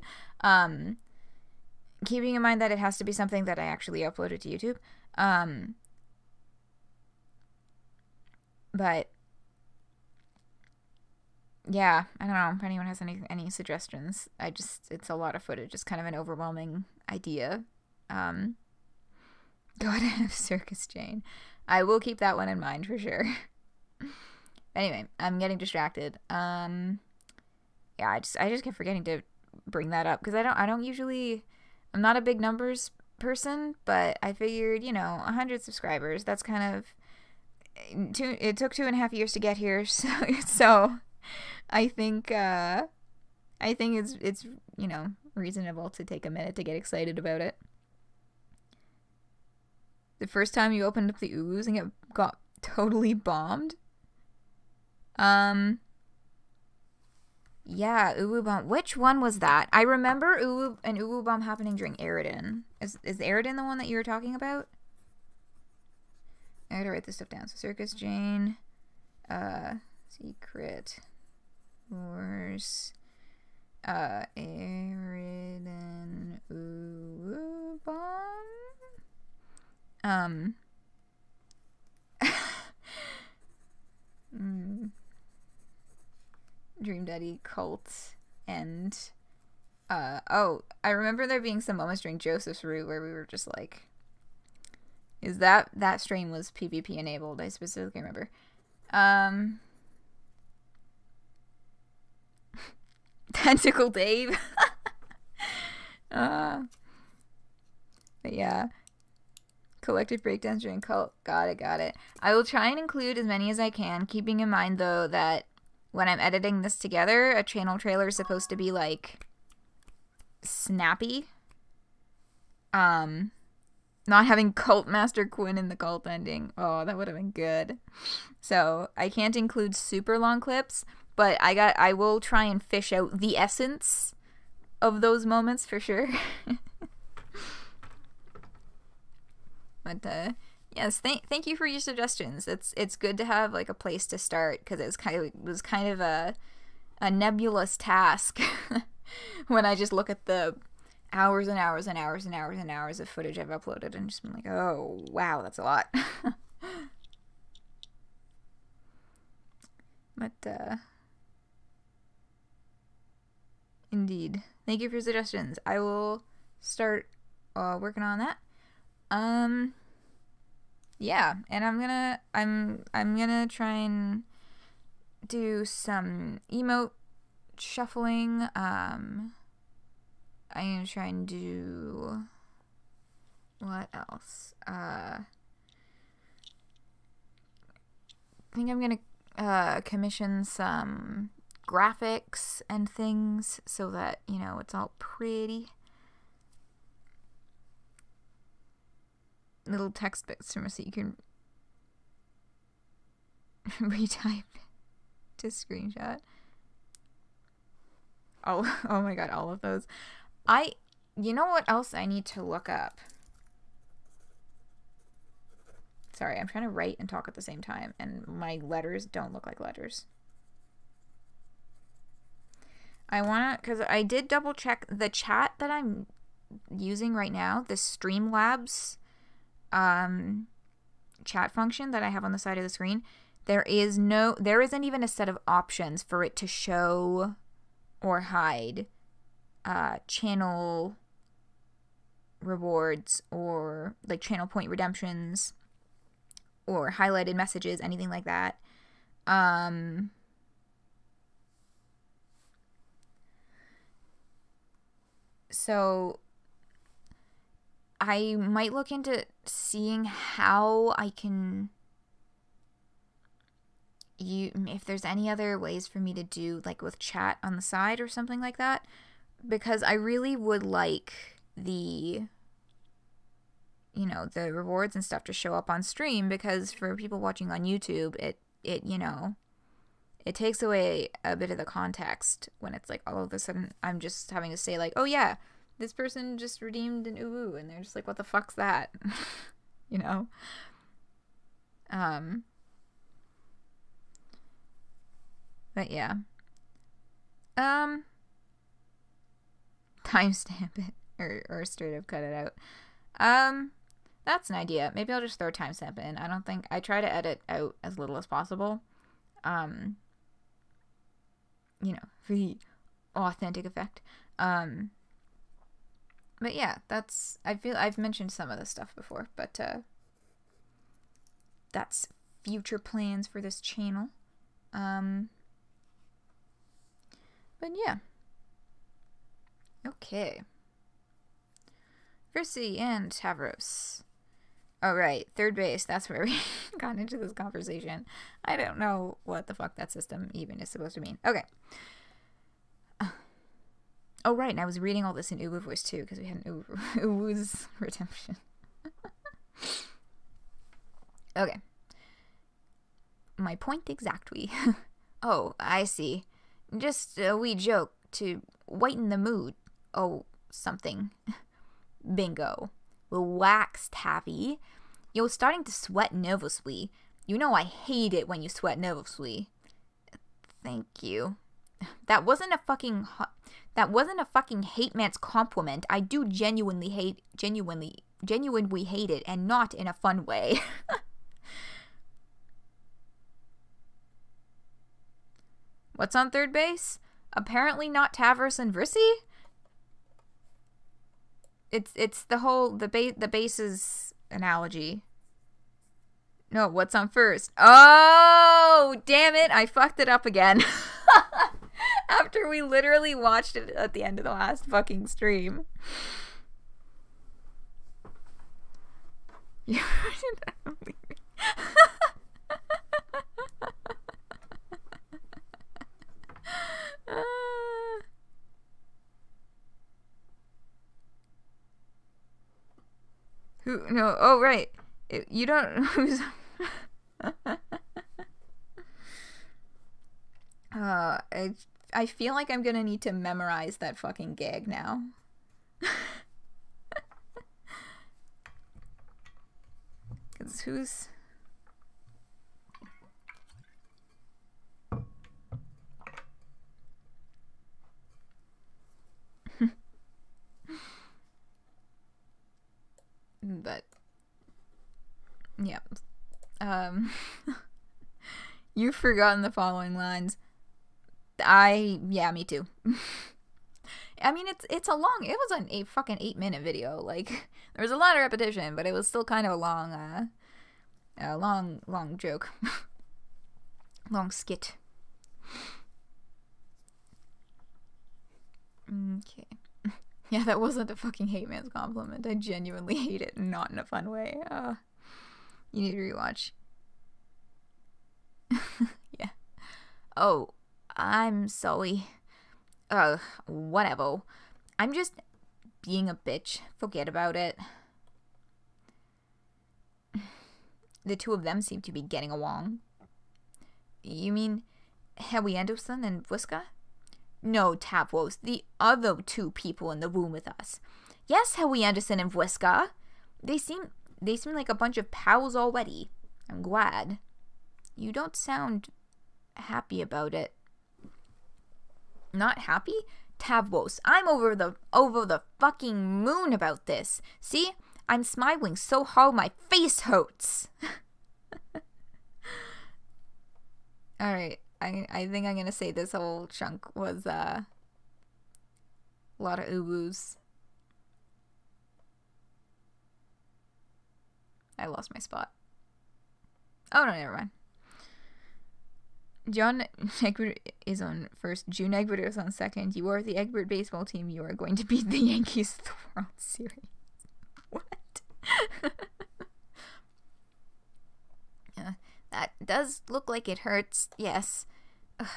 Keeping in mind that it has to be something that I actually uploaded to YouTube. But yeah, I don't know if anyone has any suggestions. It's a lot of footage. It's kind of an overwhelming idea. Gotta have Circus Jane. I will keep that one in mind for sure. Anyway, I'm getting distracted. Yeah, I just kept forgetting to bring that up because I don't usually. I'm not a big numbers person, but I figured 100 subscribers. That's kind of. It took 2.5 years to get here, so I think it's reasonable to take a minute to get excited about it. The first time you opened up the ooze and it got totally bombed. Yeah, Uwu Bomb. Which one was that? I remember an Uwu Bomb happening during Aridin. Is Aridin the one that you were talking about? I gotta write this stuff down. So Circus Jane, Secret Wars, Aridin Uwu Bomb. Dream Daddy Cult and I remember there being some moments during Joseph's Root where we were just like, is that stream was PvP enabled? I specifically remember. Tentacle Dave. But yeah. Collective breakdowns during cult. Got it. I will try and include as many as I can, keeping in mind though that when I'm editing this together, a channel trailer is supposed to be like snappy. Not having Cult Master Quinn in the cult ending. Oh, that would have been good. So I can't include super long clips, but I will try and fish out the essence of those moments for sure. But yes, thank you for your suggestions. It's good to have like a place to start because it was kind of a nebulous task when I just look at the hours and hours and hours and hours and hours of footage I've uploaded and just been like, oh wow, that's a lot. But indeed, thank you for your suggestions. I will start working on that. Yeah, and I'm gonna try and do some emote shuffling. I'm gonna try and do what else? I think I'm gonna commission some graphics and things so that it's all pretty. Little text bits from us so you can retype to screenshot. Oh my god, all of those. You know what else I need to look up? Sorry, I'm trying to write and talk at the same time, and my letters don't look like letters. Because I did double check the chat that I'm using right now, the Streamlabs chat function that I have on the side of the screen. There isn't even a set of options for it to show or hide channel rewards or like channel point redemptions or highlighted messages, anything like that. So I might look into seeing how I can if there's any other ways for me to do like with chat on the side or something like that, because I really would like the rewards and stuff to show up on stream, because for people watching on YouTube, it takes away a bit of the context when it's like all of a sudden I'm just having to say like, oh yeah, this person just redeemed an uwu, and they're just like, what the fuck's that? But yeah. Timestamp it or straight up cut it out. That's an idea. Maybe I'll just throw timestamp in. I try to edit out as little as possible. For the authentic effect. But yeah, I feel I've mentioned some of this stuff before, but that's future plans for this channel. But yeah. Okay. Versi and Tavros. Oh, right. Third base. That's where we got into this conversation. I don't know what the fuck that system even is supposed to mean. Okay. Oh, right. And I was reading all this in Uwu voice, too, because we had an Uwu's redemption. Okay. My point exactly. Oh, I see. Just a wee joke to whiten the mood. Oh, something. Bingo. Well, wax, Tavi. You're starting to sweat nervously. You know I hate it when you sweat nervously. Thank you. That wasn't a fucking hate man's compliment. I do genuinely hate it, and not in a fun way. What's on third base? Apparently not Tavros and Versi? It's the whole the bases analogy. No, what's on first? Oh, damn it! I fucked it up again. After we literally watched it at the end of the last fucking stream. Who? No. Oh, right. You don't. Who's? I feel like I'm gonna need to memorize that fucking gag now. Cause who's? But yeah. You've forgotten the following lines. Yeah, me too. I mean, it was a fucking 8-minute video. Like, there was a lot of repetition, but it was still kind of a long joke. Long skit. Okay. Yeah, that wasn't a fucking hate man's compliment. I genuinely hate it, not in a fun way. You need to rewatch. Yeah. Oh, I'm sorry. Whatever. I'm just being a bitch. Forget about it. The two of them seem to be getting along. You mean Howie Anderson and Whiska? No, Tavros, the other two people in the room with us. Yes, Howie Anderson and Whiska. They seem like a bunch of pals already. I'm glad. You don't sound happy about it. Not happy? Tavros, I'm over the fucking moon about this. See? I'm smiling so hard my face hurts. Alright, I think I'm gonna say this whole chunk was a lot of uwus. I lost my spot. Oh no, never mind. John Egbert is on first. June Egbert is on second. You are the Egbert baseball team. You are going to beat the Yankees at the World Series. What? Yeah, that does look like it hurts. Yes. Ugh,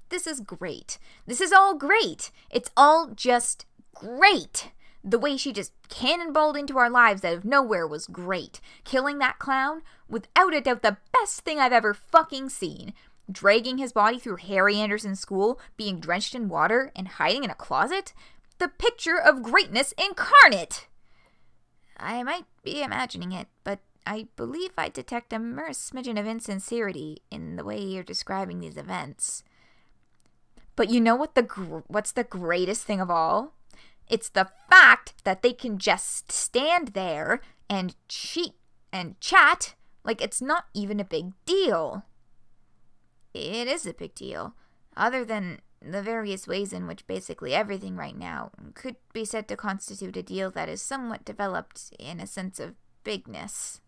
this is great. This is all great. It's all just great. The way she just cannonballed into our lives out of nowhere was great. Killing that clown, without a doubt the best thing I've ever fucking seen. Dragging his body through Harry Anderson's school, being drenched in water, and hiding in a closet? The picture of greatness incarnate! I might be imagining it, but I believe I detect a mere smidgen of insincerity in the way you're describing these events. But you know what's the greatest thing of all? It's the fact that they can just stand there and cheat and chat like it's not even a big deal. It is a big deal. Other than the various ways in which basically everything right now could be said to constitute a deal that is somewhat developed in a sense of bigness.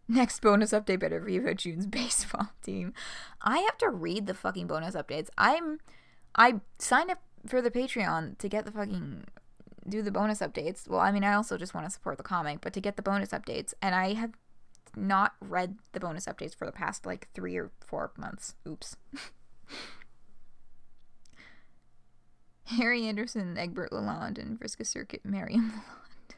Next bonus update better be about June's baseball team. I have to read the fucking bonus updates. I signed up for the Patreon to get the fucking do the bonus updates. Well, I mean, I also just want to support the comic, but to get the bonus updates, and I have not read the bonus updates for the past like 3 or 4 months. Oops. Harry Anderson, Egbert Lalonde, and Vriska Circuit, Mariam Lalonde.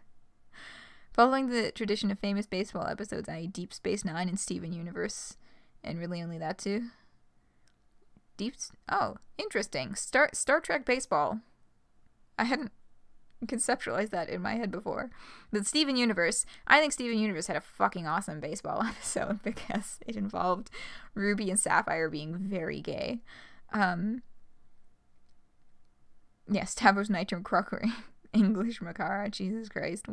Following the tradition of famous baseball episodes, i.e. Deep Space Nine and Steven Universe, and really only that too. Oh, interesting. Star Trek baseball. I hadn't conceptualized that in my head before. But Steven Universe, I think Steven Universe had a fucking awesome baseball episode because it involved Ruby and Sapphire being very gay. Yes, Stavros Nitrum Crockery, English Macara, Jesus Christ.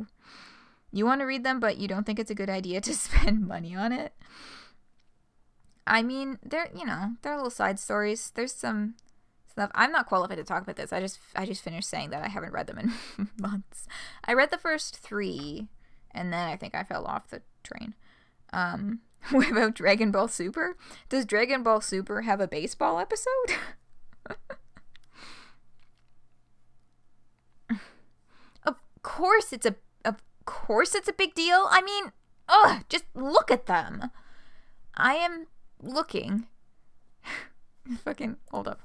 You want to read them, but you don't think it's a good idea to spend money on it? I mean, they're little side stories. There's some stuff. I'm not qualified to talk about this. I just finished saying that I haven't read them in months. I read the first 3, and then I think I fell off the train. What about Dragon Ball Super? Does Dragon Ball Super have a baseball episode? Of course it's a big deal. I mean, just look at them. I am looking. Fucking hold up.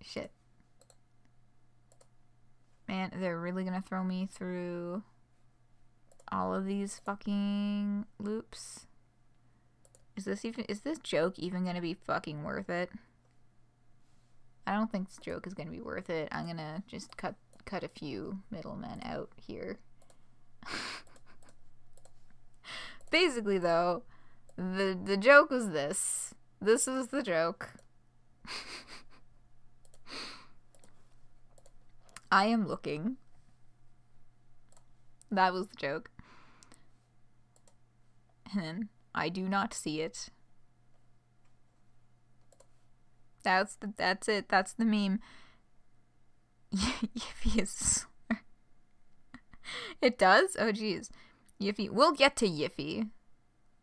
Shit. Man, they're really gonna throw me through all of these fucking loops. Is this joke even gonna be fucking worth it? I don't think this joke is gonna be worth it. I'm gonna just cut a few middlemen out here. Basically though, the joke was this. This was the joke. I am looking. That was the joke. And then I do not see it. That's it. That's the meme. Yiffy is a slur. It does? Oh jeez. Yiffy. We'll get to Yiffy.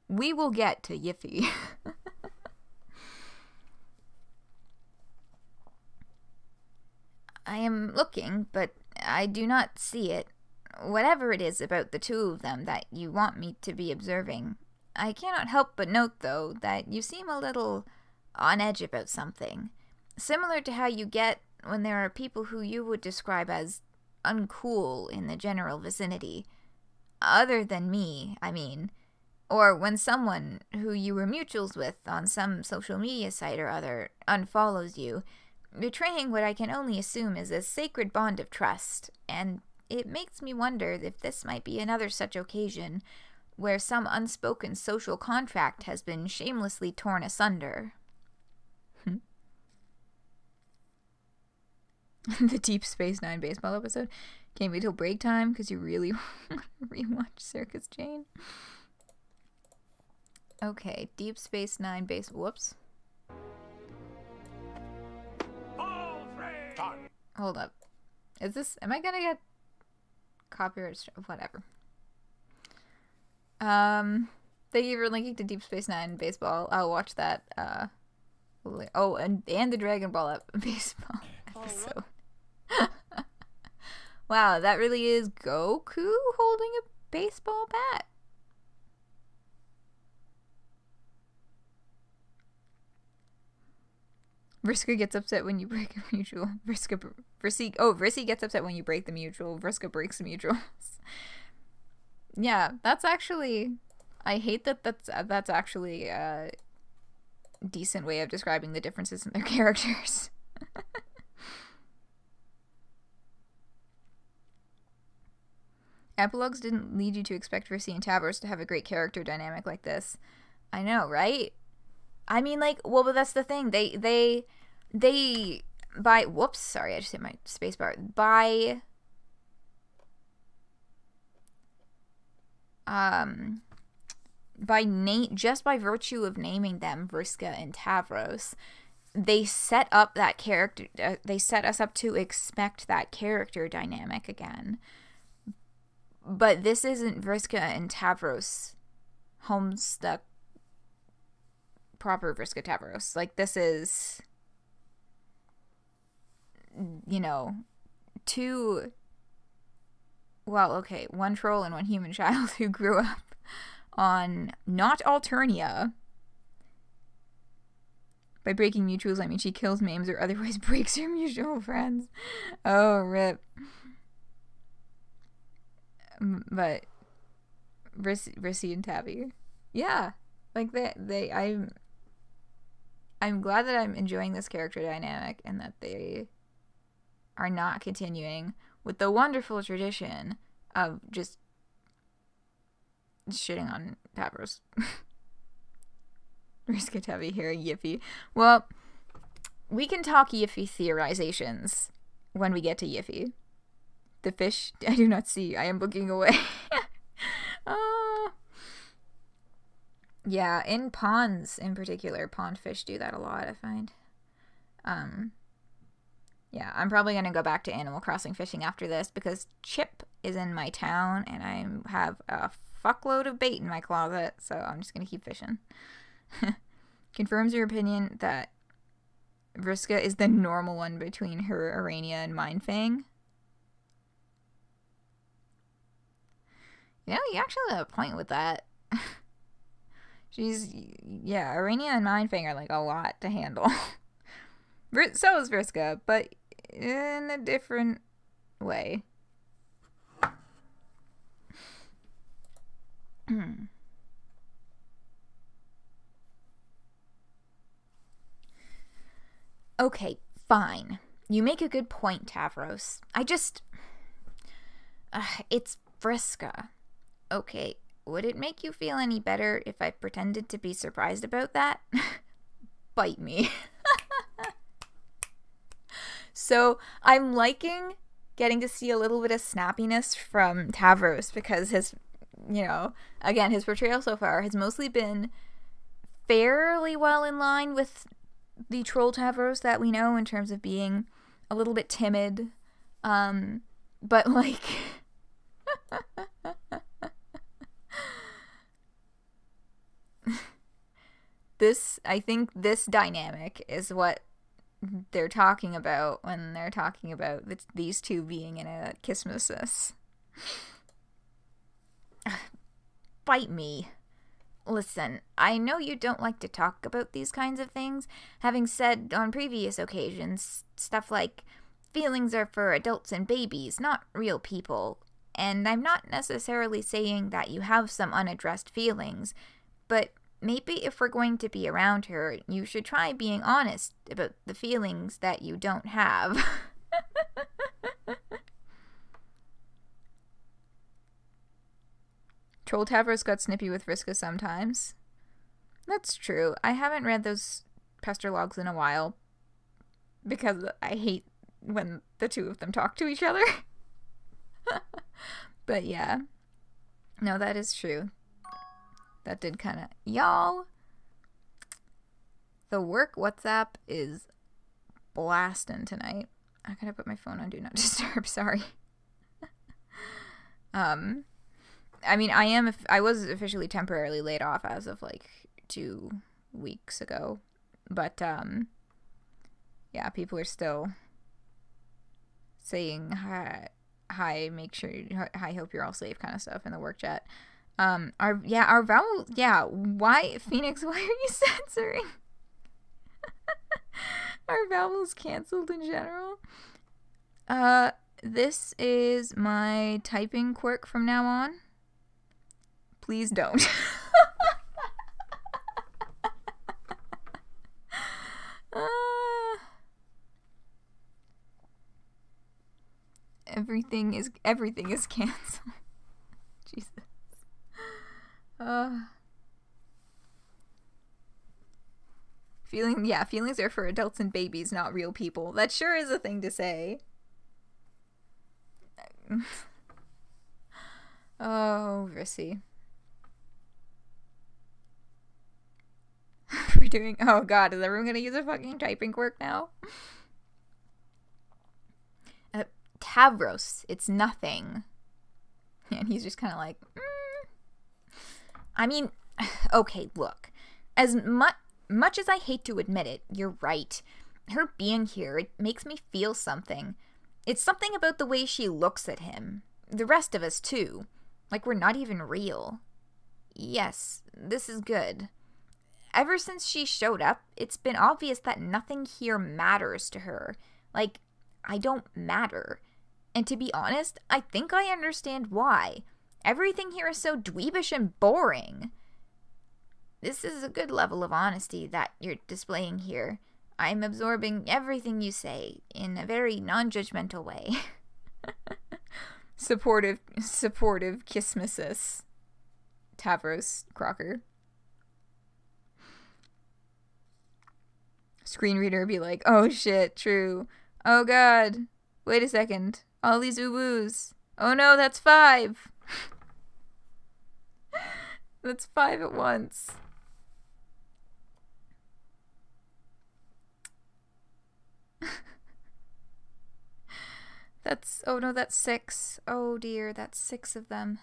We will get to Yiffy. I am looking, but I do not see it. Whatever it is about the two of them that you want me to be observing, I cannot help but note, though, that you seem a little on edge about something. Similar to how you get when there are people who you would describe as uncool in the general vicinity. Other than me, I mean. Or when someone who you were mutuals with on some social media site or other unfollows you, betraying what I can only assume is a sacred bond of trust, and it makes me wonder if this might be another such occasion where some unspoken social contract has been shamelessly torn asunder. The Deep Space Nine baseball episode. Can't wait till break time because you really want to rewatch Circus Jane. Okay, Deep Space Nine base. Whoops. Hold up. Am I gonna get copyright? Whatever. Thank you for linking to Deep Space Nine baseball. I'll watch that. Oh, and the Dragon Ball baseball episode. Wow, that really is Goku holding a baseball bat. Vriska gets upset when you break a mutual. Vriska gets upset when you break the mutual. Vriska breaks the mutuals. Yeah, that's actually. I hate that. That's actually a decent way of describing the differences in their characters. Epilogues didn't lead you to expect Rissy and Tavros to have a great character dynamic like this. I know, right? I mean, like, well, but that's the thing. They by, whoops, sorry, I just hit my space bar. Just by virtue of naming them Vriska and Tavros, they set up that character, they set us up to expect that character dynamic again. But this isn't Vriska and Tavros Homestuck proper Vriska Tavros. Like, this is, you know, one troll and one human child who grew up on not Alternia. By breaking mutuals, I mean she kills, maims, or otherwise breaks her mutual friends. Oh, rip. But Rissy and Tabby, yeah, like I'm glad that I'm enjoying this character dynamic and that they are not continuing with the wonderful tradition of just shitting on Tavros. Risk it heavy here, Yiffy. Well, we can talk Yiffy theorizations when we get to Yiffy. The fish I do not see. I am looking away. Yeah, in ponds in particular, pond fish do that a lot, I find. Yeah, I'm probably going to go back to Animal Crossing fishing after this because Chip is in my town and I have a fuckload of bait in my closet, so I'm just going to keep fishing. Confirms your opinion that Vriska is the normal one between her Arania and Mindfang. You know, you actually have a point with that. Arania and Mindfang are like a lot to handle. So is Vriska, but in a different way. Okay, fine. You make a good point, Tavros. It's Vriska. Okay, would it make you feel any better if I pretended to be surprised about that? Bite me. So, I'm liking getting to see a little bit of snappiness from Tavros because his portrayal so far has mostly been fairly well in line with the troll Tavros that we know in terms of being a little bit timid. But like I think this dynamic is what they're talking about when they're talking about these two being in a kissmasis. Bite me. Listen, I know you don't like to talk about these kinds of things, having said on previous occasions stuff like feelings are for adults and babies, not real people. And I'm not necessarily saying that you have some unaddressed feelings, but maybe if we're going to be around her, you should try being honest about the feelings that you don't have. Troll Tavros got snippy with Vriska sometimes. That's true. I haven't read those Pesterlogs in a while because I hate when the two of them talk to each other. But yeah. No, that is true. That did kind of... Y'all, the work WhatsApp is blasting tonight. I gotta put my phone on Do Not Disturb, sorry. I mean, I was officially temporarily laid off as of like 2 weeks ago. But, yeah, people are still saying hi, make sure, hi, hope you're all safe kind of stuff in the work chat. Our vowel, why, Phoenix, why are you censoring? Our vowels canceled in general. This is my typing quirk from now on. Please don't. Everything is canceled. Jesus. Feelings are for adults and babies, not real people. That sure is a thing to say. Oh, Rissy. We're doing... Oh, God. Is everyone going to use a fucking typing quirk now? Tavros. It's nothing. And he's just kind of like... I mean... Okay, look. As much as I hate to admit it, you're right. Her being here, it makes me feel something. It's something about the way she looks at him. The rest of us, too. Like we're not even real. Yes, this is good. Ever since she showed up, it's been obvious that nothing here matters to her. Like, I don't matter. And to be honest, I think I understand why. Everything here is so dweebish and boring. This is a good level of honesty that you're displaying here. I'm absorbing everything you say in a very non-judgmental way. Supportive Kismesis. Tavros Crocker. Screen reader be like, oh shit, true. Oh god. Wait a second. All these uwoos. Oh no, that's 5. That's 5 at once. Oh no, that's 6. Oh dear, that's 6 of them.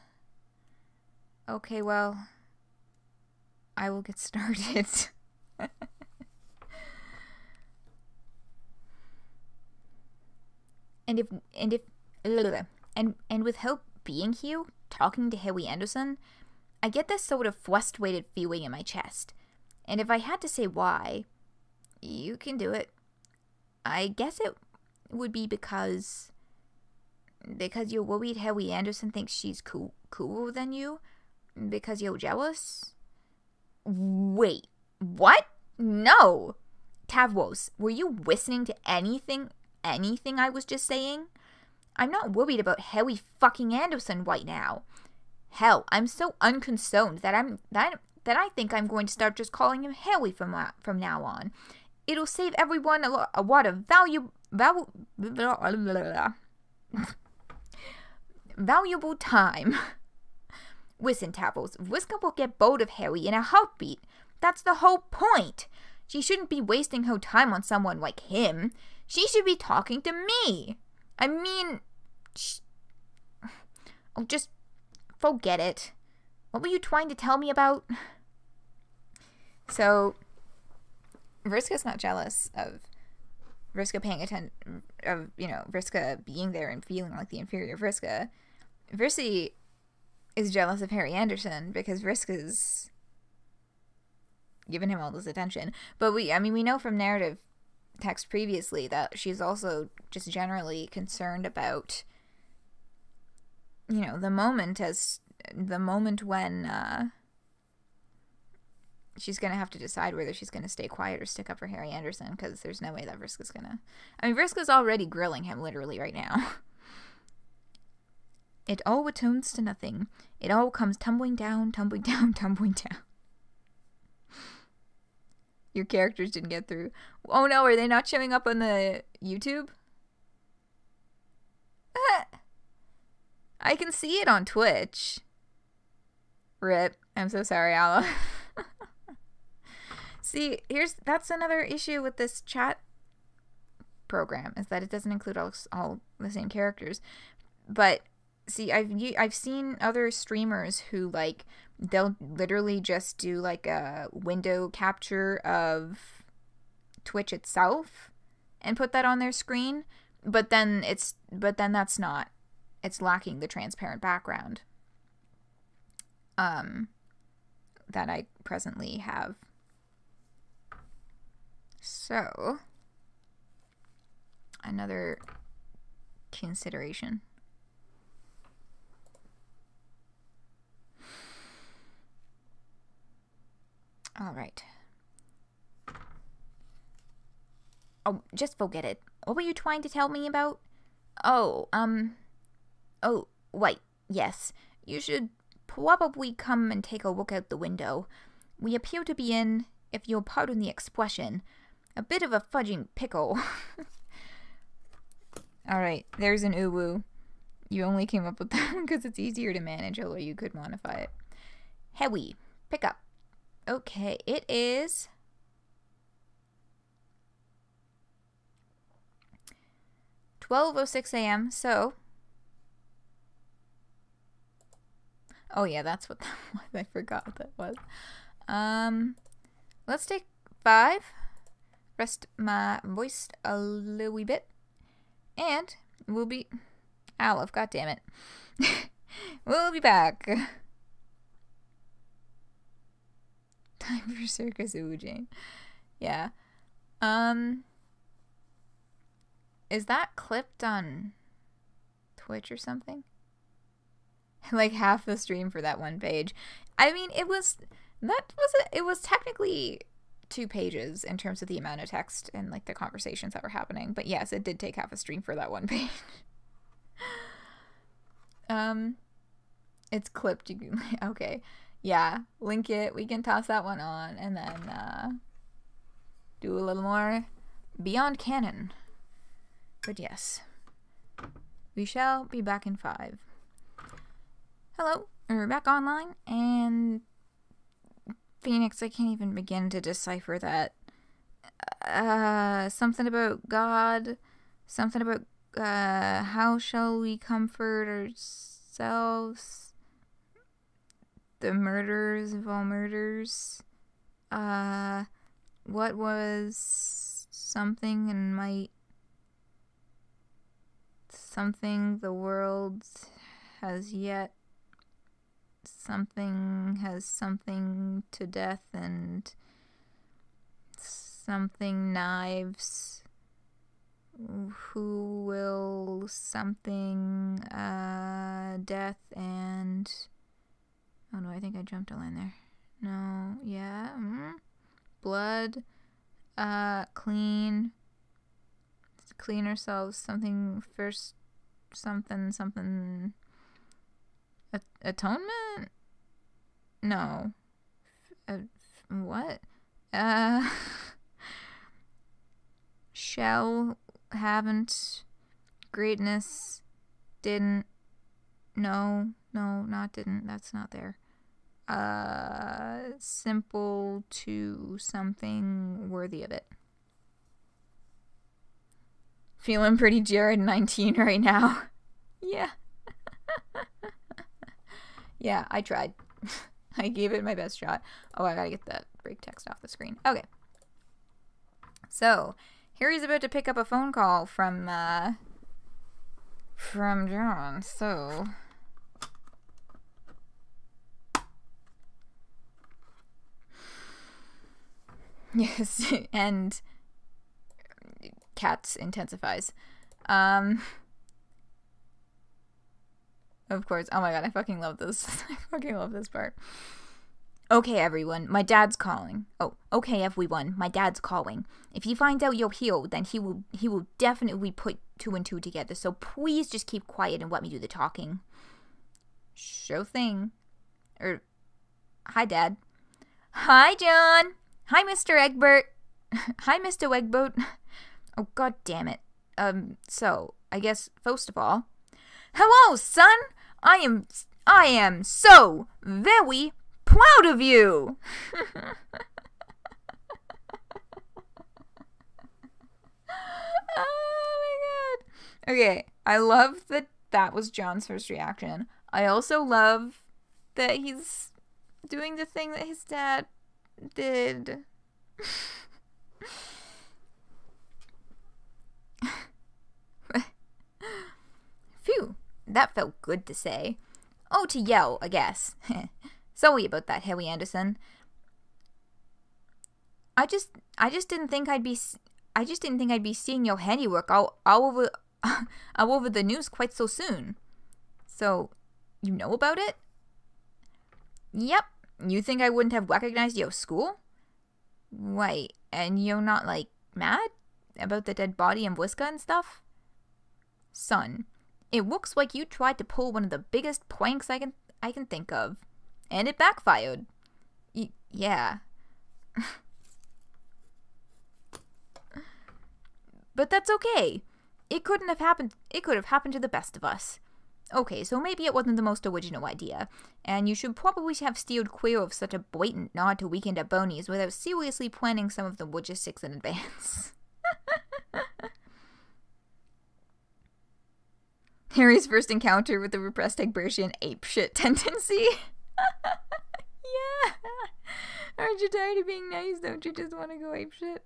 Okay, well, I will get started. And with Hope being here, talking to Howie Anderson, I get this sort of frustrated feeling in my chest. And if I had to say why, you can do it. I guess it would be because you're worried Howie Anderson thinks she's cooler than you? Because you're jealous? Wait, what? No! Tavros, were you listening to anything I was just saying? I'm not worried about Howie fucking Anderson right now. Hell, I'm so unconcerned that I think I'm going to start just calling him Howie from now on. It'll save everyone a lot of valuable time. Listen, Tavros, Vriska will get bored of Harry in a heartbeat. That's the whole point. She shouldn't be wasting her time on someone like him. She should be talking to me. I mean... Oh, just forget it. What were you trying to tell me about? So, Vriska's not jealous of Vriska paying attention, of, Vriska being there and feeling like the inferior Vriska. Vrissy is jealous of Harry Anderson because Vriska's given him all this attention. But we know from narrative text previously that she's also just generally concerned about, the moment when she's going to have to decide whether she's going to stay quiet or stick up for Harry Anderson, because there's no way that Vriska's going to... Vriska's already grilling him literally right now. It all returns to nothing. It all comes tumbling down, tumbling down, tumbling down. Your characters didn't get through. Oh no, are they not showing up on the YouTube? I can see it on Twitch. Rip. I'm so sorry, Allah. See, that's another issue with this chat program, is that it doesn't include all the same characters. But see, I've seen other streamers who, like, they'll literally just do like a window capture of Twitch itself and put that on their screen, but then that's not, it's lacking the transparent background that I presently have. So, another consideration. All right. Oh, just forget it. What were you trying to tell me about? Oh, wait, yes. You should probably come and take a look out the window. We appear to be in if you'll pardon the expression. A bit of a fudging pickle. Alright, there's an uwu. You only came up with that because it's easier to manage, although you could modify it. Heavy. Pick up. Okay, it is 12:06 a.m. So, oh yeah, that's what that was. I forgot what that was. Let's take 5. Rest my voice a little wee bit, and we'll be Olive. God damn it, we'll be back. Time for circus, ooh, Jane. Yeah. Is that clipped on Twitch or something? Like half the stream for that one page. I mean, it was technically 2 pages in terms of the amount of text and like the conversations that were happening. But yes, it did take half a stream for that one page. It's clipped. You can, okay. Yeah, link it. We can toss that one on and then do a little more beyond canon. But yes, we shall be back in 5. Hello, we're back online, and Phoenix, I can't even begin to decipher that. Something about God, something about how shall we comfort ourselves? The murderers of all murders. What was something and might something the world has yet, something has something to death and something knives, who will something death and oh no, I think I jumped a line there. No, yeah, blood, clean ourselves, something first, something, atonement? No. What? Shall, haven't, greatness, didn't, no, not didn't, that's not there. Simple to something worthy of it. Feeling pretty Jared 19 right now. Yeah. Yeah, I tried. I gave it my best shot. Oh, I gotta get that break text off the screen. Okay. So, Harry's about to pick up a phone call from John, so... Yes, and Cats intensifies. Of course. Oh my god, I fucking love this. I fucking love this part. Okay, everyone, my dad's calling. Oh, okay, everyone, my dad's calling. If he finds out you're here, then he will definitely put 2 and 2 together. So please just keep quiet and let me do the talking. Sure thing. Hi, Dad. Hi, John. Hi, Mr. Egbert. Hi, Mr. Egboat. Oh, god damn it. So, I guess, first of all, hello, son! I am so very proud of you! Oh my god. Okay, I love that was John's first reaction. I also love that he's doing the thing that his dad did. Phew, that felt good to say. Oh, to yell, I guess. Sorry about that, Harry Anderson. I just didn't think I'd be seeing your handiwork all over the news quite so soon. So, you know about it? Yep. You think I wouldn't have recognized your school? Wait, and you're not, like, mad about the dead body and Whiska and stuff? Son, it looks like you tried to pull one of the biggest pranks I can think of. And it backfired. Yeah. But that's okay. It couldn't have happened. It could have happened to the best of us. Okay, so maybe it wasn't the most original idea, and you should probably have steered clear of such a blatant nod to Weekend at Bernie's without seriously planning some of the logistics in advance. Harry's first encounter with the repressed Egbertian apeshit tendency. Yeah! Aren't you tired of being nice? Don't you just want to go apeshit?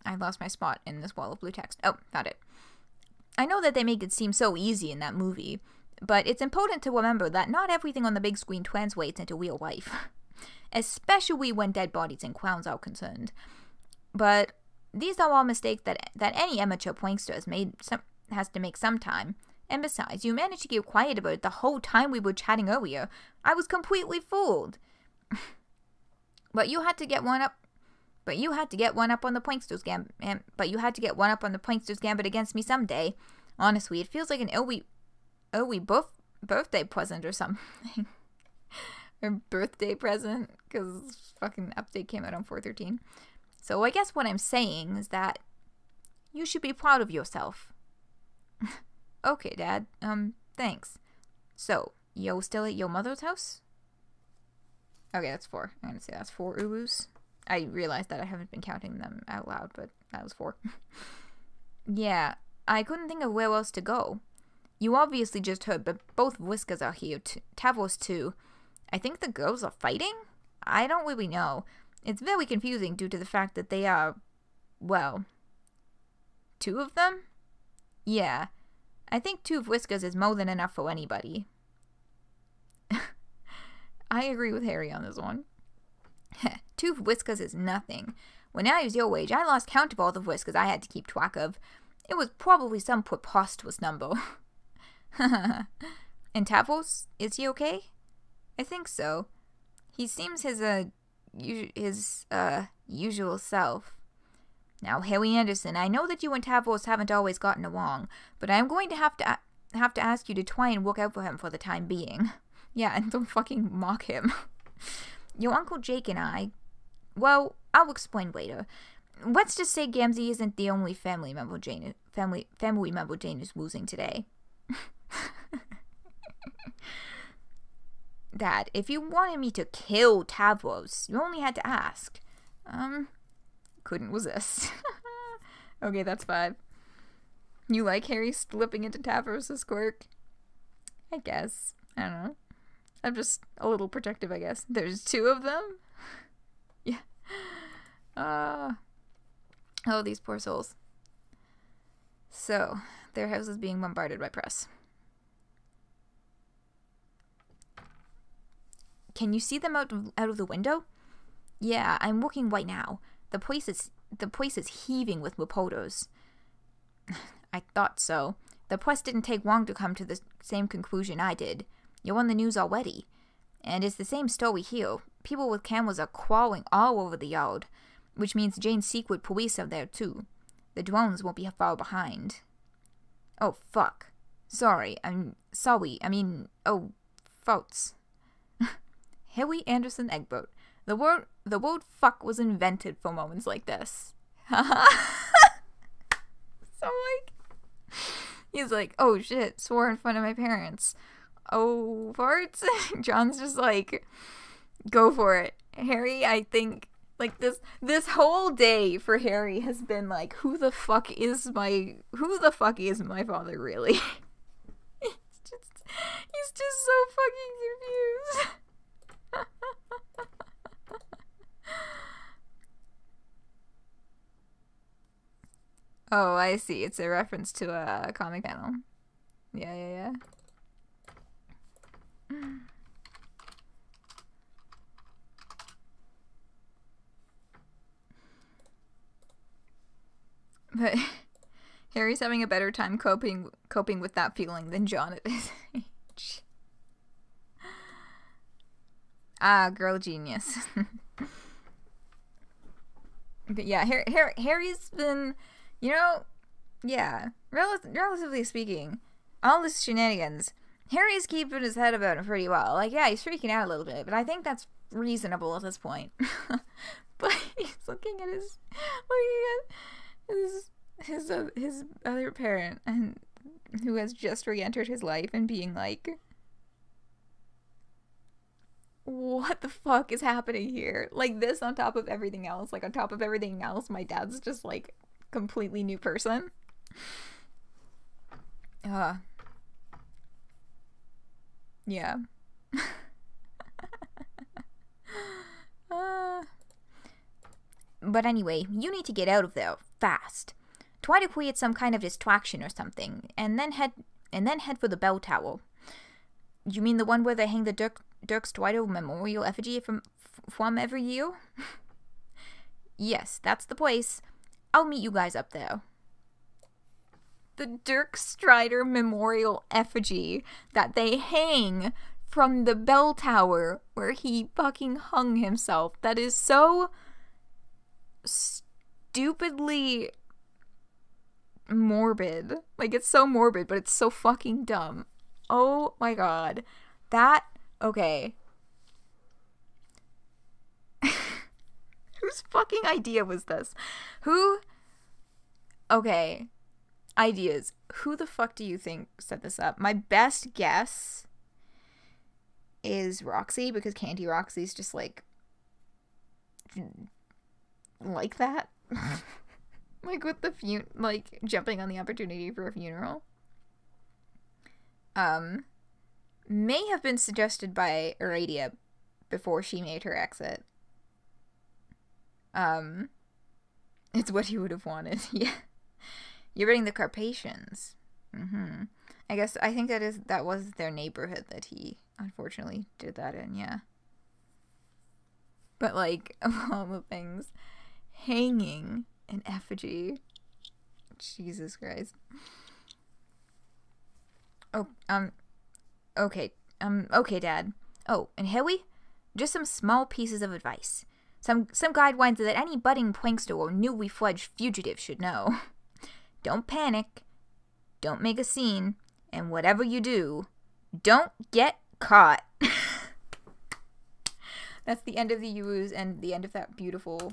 I lost my spot in this wall of blue text. Oh, found it. I know that they make it seem so easy in that movie, but it's important to remember that not everything on the big screen translates into real life. Especially when dead bodies and clowns are concerned. But these are all mistakes that any amateur prankster has to make sometime. And besides, you managed to get quiet about it the whole time we were chatting earlier. I was completely fooled. But you had to get one up. But you had to get one up on the prankster's gambit against me someday. Honestly, it feels like an early birthday present or something. Or birthday present, because fucking update came out on 4/13. So I guess what I'm saying is that you should be proud of yourself. Okay, Dad. Thanks. So, you're still at your mother's house? Okay, that's 4. I'm gonna say that's 4 Urus. I realized that I haven't been counting them out loud, but that was 4. Yeah, I couldn't think of where else to go. You obviously just heard, but both Whiskas are here, Tavros too. I think the girls are fighting? I don't really know. It's very confusing due to the fact that they are, well, 2 of them? Yeah, I think 2 Whiskas is more than enough for anybody. I agree with Harry on this one. 2 Whiskas is nothing. When I was your age, I lost count of all the Whiskas I had to keep track of. It was probably some preposterous number. And Tavros, is he okay? I think so. He seems his usual self. Now, Harry Anderson, I know that you and Tavros haven't always gotten along, but I'm going to have to ask you to try and look out for him for the time being. Yeah, and don't fucking mock him. Your Uncle Jake and I... Well, I'll explain later. Let's just say Gamzee isn't the only family member Jane is losing today. Dad, if you wanted me to kill Tavros, you only had to ask. Couldn't resist. Okay, that's 5. You like Harry slipping into Tavros' quirk? I guess. I don't know. I'm just a little protective, I guess. There's 2 of them? Yeah. Oh, these poor souls. So, their house is being bombarded by press. Can you see them out of the window? Yeah, I'm looking right now. The place is heaving with reporters. I thought so. The press didn't take long to come to the same conclusion I did. You're on the news already. And it's the same story here. People with cameras are crawling all over the yard, which means Jane's secret police are there too. The drones won't be far behind. Oh, fuck. Sorry. Oh, faults. Harry Anderson Egbert. The word fuck was invented for moments like this. So he's like, oh shit, swore in front of my parents. Oh, farts? John's just like, go for it. Harry, I think, like, this whole day for Harry has been like, who the fuck is my father really? He's just so fucking confused. Oh, I see. It's a reference to a comic panel. Yeah. But Harry's having a better time coping with that feeling than John at his age. Ah, girl genius. But yeah, Harry's been, relatively speaking, all this shenanigans, Harry's keeping his head about it pretty well. Like, yeah, he's freaking out a little bit, but I think that's reasonable at this point. But he's looking at his other parent, and who has just re-entered his life, and being like, what the fuck is happening here? Like, this on top of everything else. Like, on top of everything else, my dad's just like completely new person. Yeah. But anyway, you need to get out of there fast. Try to create some kind of distraction or something, and then head for the bell tower. You mean the one where they hang the Dirk Dwighter memorial effigy from every year? Yes, that's the place. I'll meet you guys up there. The Dirk Strider memorial effigy that they hang from the bell tower where he fucking hung himself. That is so stupidly morbid. Like, it's so morbid, but it's so fucking dumb. Oh my god. That, okay. Whose fucking idea was this? Okay. Ideas. Who the fuck do you think set this up? My best guess is Roxy, because Candy Roxy's just like that. Like with the like jumping on the opportunity for a funeral. May have been suggested by Aradia before she made her exit. It's what he would have wanted. Yeah. You're reading the Carpathians. I think that was their neighborhood that he unfortunately did that in, yeah. But like, of all the things, hanging an effigy. Jesus Christ. Oh, okay, Dad. Oh, and Harry? Just some small pieces of advice. Some guidelines that any budding prankster or newly fledged fugitive should know. Don't panic. Don't make a scene. And whatever you do, don't get caught. That's the end of the use and the end of that beautiful,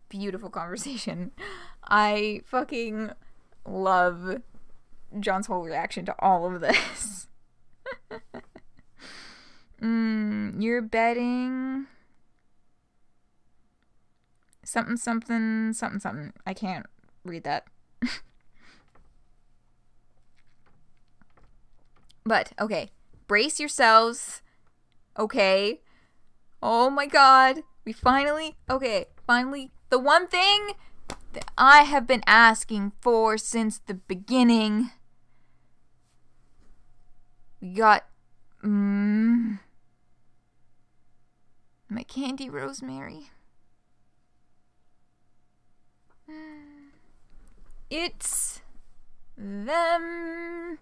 beautiful conversation. I fucking love John's whole reaction to all of this. You're betting something. I can't read that. But, okay. Brace yourselves. Okay. Oh my god. Finally, the one thing that I have been asking for since the beginning. We got, my Candy Rosemary. It's them.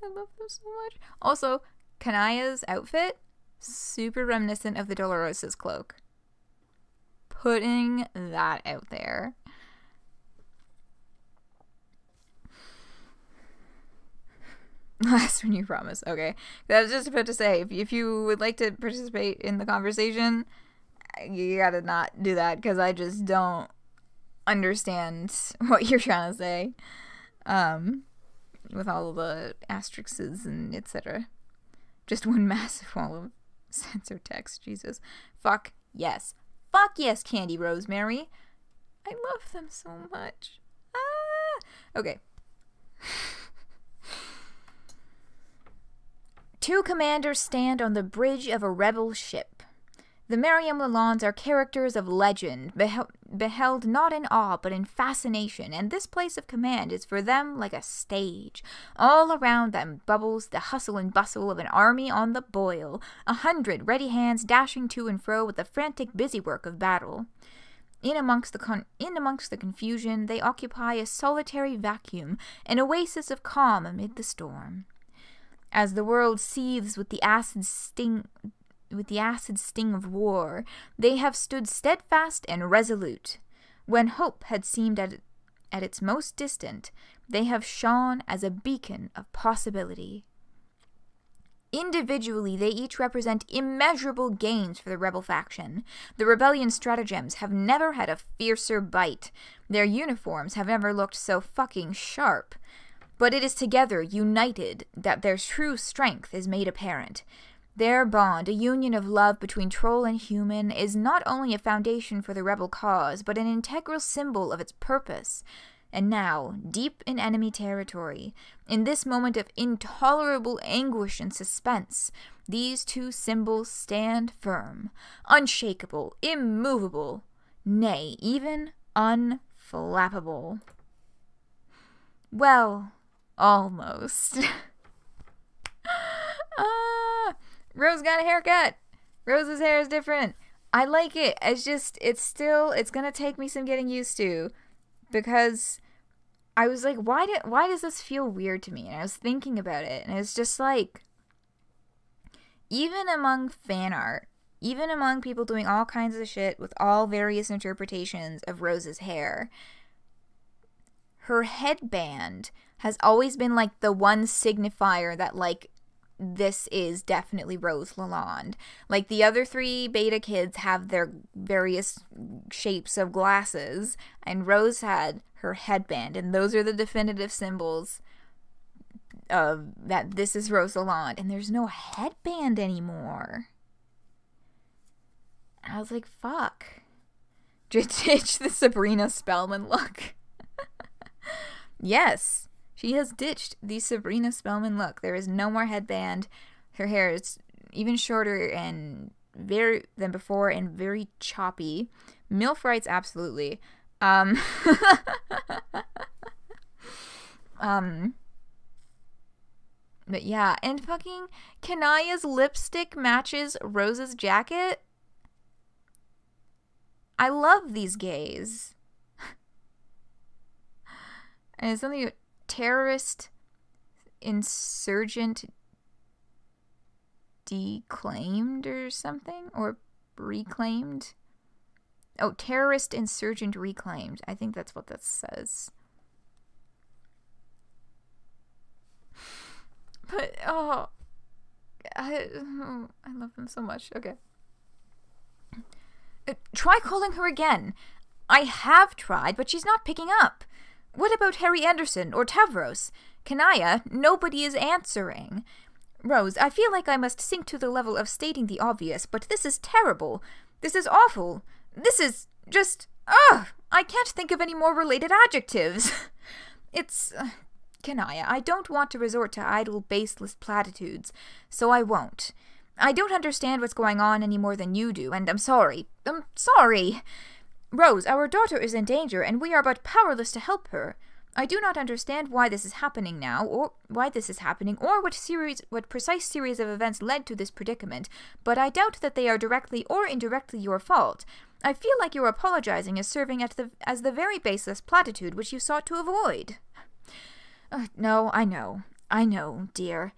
I love them so much. Also, Kanaya's outfit, super reminiscent of the Dolorosa's cloak. Putting that out there. Last one, you promise. Okay. I was just about to say, if you would like to participate in the conversation, you gotta not do that, because I just don't understand what you're trying to say. With all of the asterisks and etc. Just one massive wall of censored text. Jesus. Fuck yes. Fuck yes, Candy Rosemary. I love them so much. Okay. Two commanders stand on the bridge of a rebel ship. The Merriam Lalondes are characters of legend, beheld not in awe but in fascination, and this place of command is for them like a stage. All around them bubbles the hustle and bustle of an army on the boil, 100 ready hands dashing to and fro with the frantic busywork of battle. In amongst the confusion, they occupy a solitary vacuum, an oasis of calm amid the storm. As the world seethes with the acid sting of war, they have stood steadfast and resolute. When hope had seemed at at its most distant, they have shone as a beacon of possibility. Individually, they each represent immeasurable gains for the rebel faction. The rebellion's stratagems have never had a fiercer bite. Their uniforms have never looked so fucking sharp. But it is together, united, that their true strength is made apparent. Their bond, a union of love between troll and human, is not only a foundation for the rebel cause, but an integral symbol of its purpose. And now, deep in enemy territory, in this moment of intolerable anguish and suspense, these two symbols stand firm, unshakable, immovable, nay, even unflappable. Well, almost. Rose got a haircut. Rose's hair is different. I like it. It's gonna take me some getting used to. Because I was like, why does this feel weird to me? And I was thinking about it, and it's just like, even among fan art, even among people doing all kinds of shit with all various interpretations of Rose's hair, her headband has always been like the one signifier that like, this is definitely Rose Lalonde. Like, the other three beta kids have their various shapes of glasses, and Rose had her headband, and those are the definitive symbols of that this is Rose Lalonde, and there's no headband anymore. I was like, fuck. Ditch the Sabrina Spellman look. Yes. She has ditched the Sabrina Spellman look. There is no more headband. Her hair is even shorter and than before and very choppy. MILF rights, absolutely. But yeah, and fucking Kanaya's lipstick matches Rose's jacket. I love these gays. And it's something terrorist insurgent declaimed or something, or reclaimed. Oh, terrorist insurgent reclaimed. I think that's what that says. But I love them so much. Okay. Try calling her again. I have tried, but she's not picking up. What about Harry Anderson or Tavros? Kanaya, nobody is answering. Rose, I feel like I must sink to the level of stating the obvious, but this is terrible. This is awful. This is just... Ugh! I can't think of any more related adjectives. It's... Kanaya, I don't want to resort to idle, baseless platitudes, so I won't. I don't understand what's going on any more than you do, and I'm sorry. I'm sorry! Rose, our daughter is in danger, and we are but powerless to help her. I do not understand why this is happening now, or what precise series of events led to this predicament, but I doubt that they are directly or indirectly your fault. I feel like your apologizing is serving as the very baseless platitude which you sought to avoid. No, I know, dear.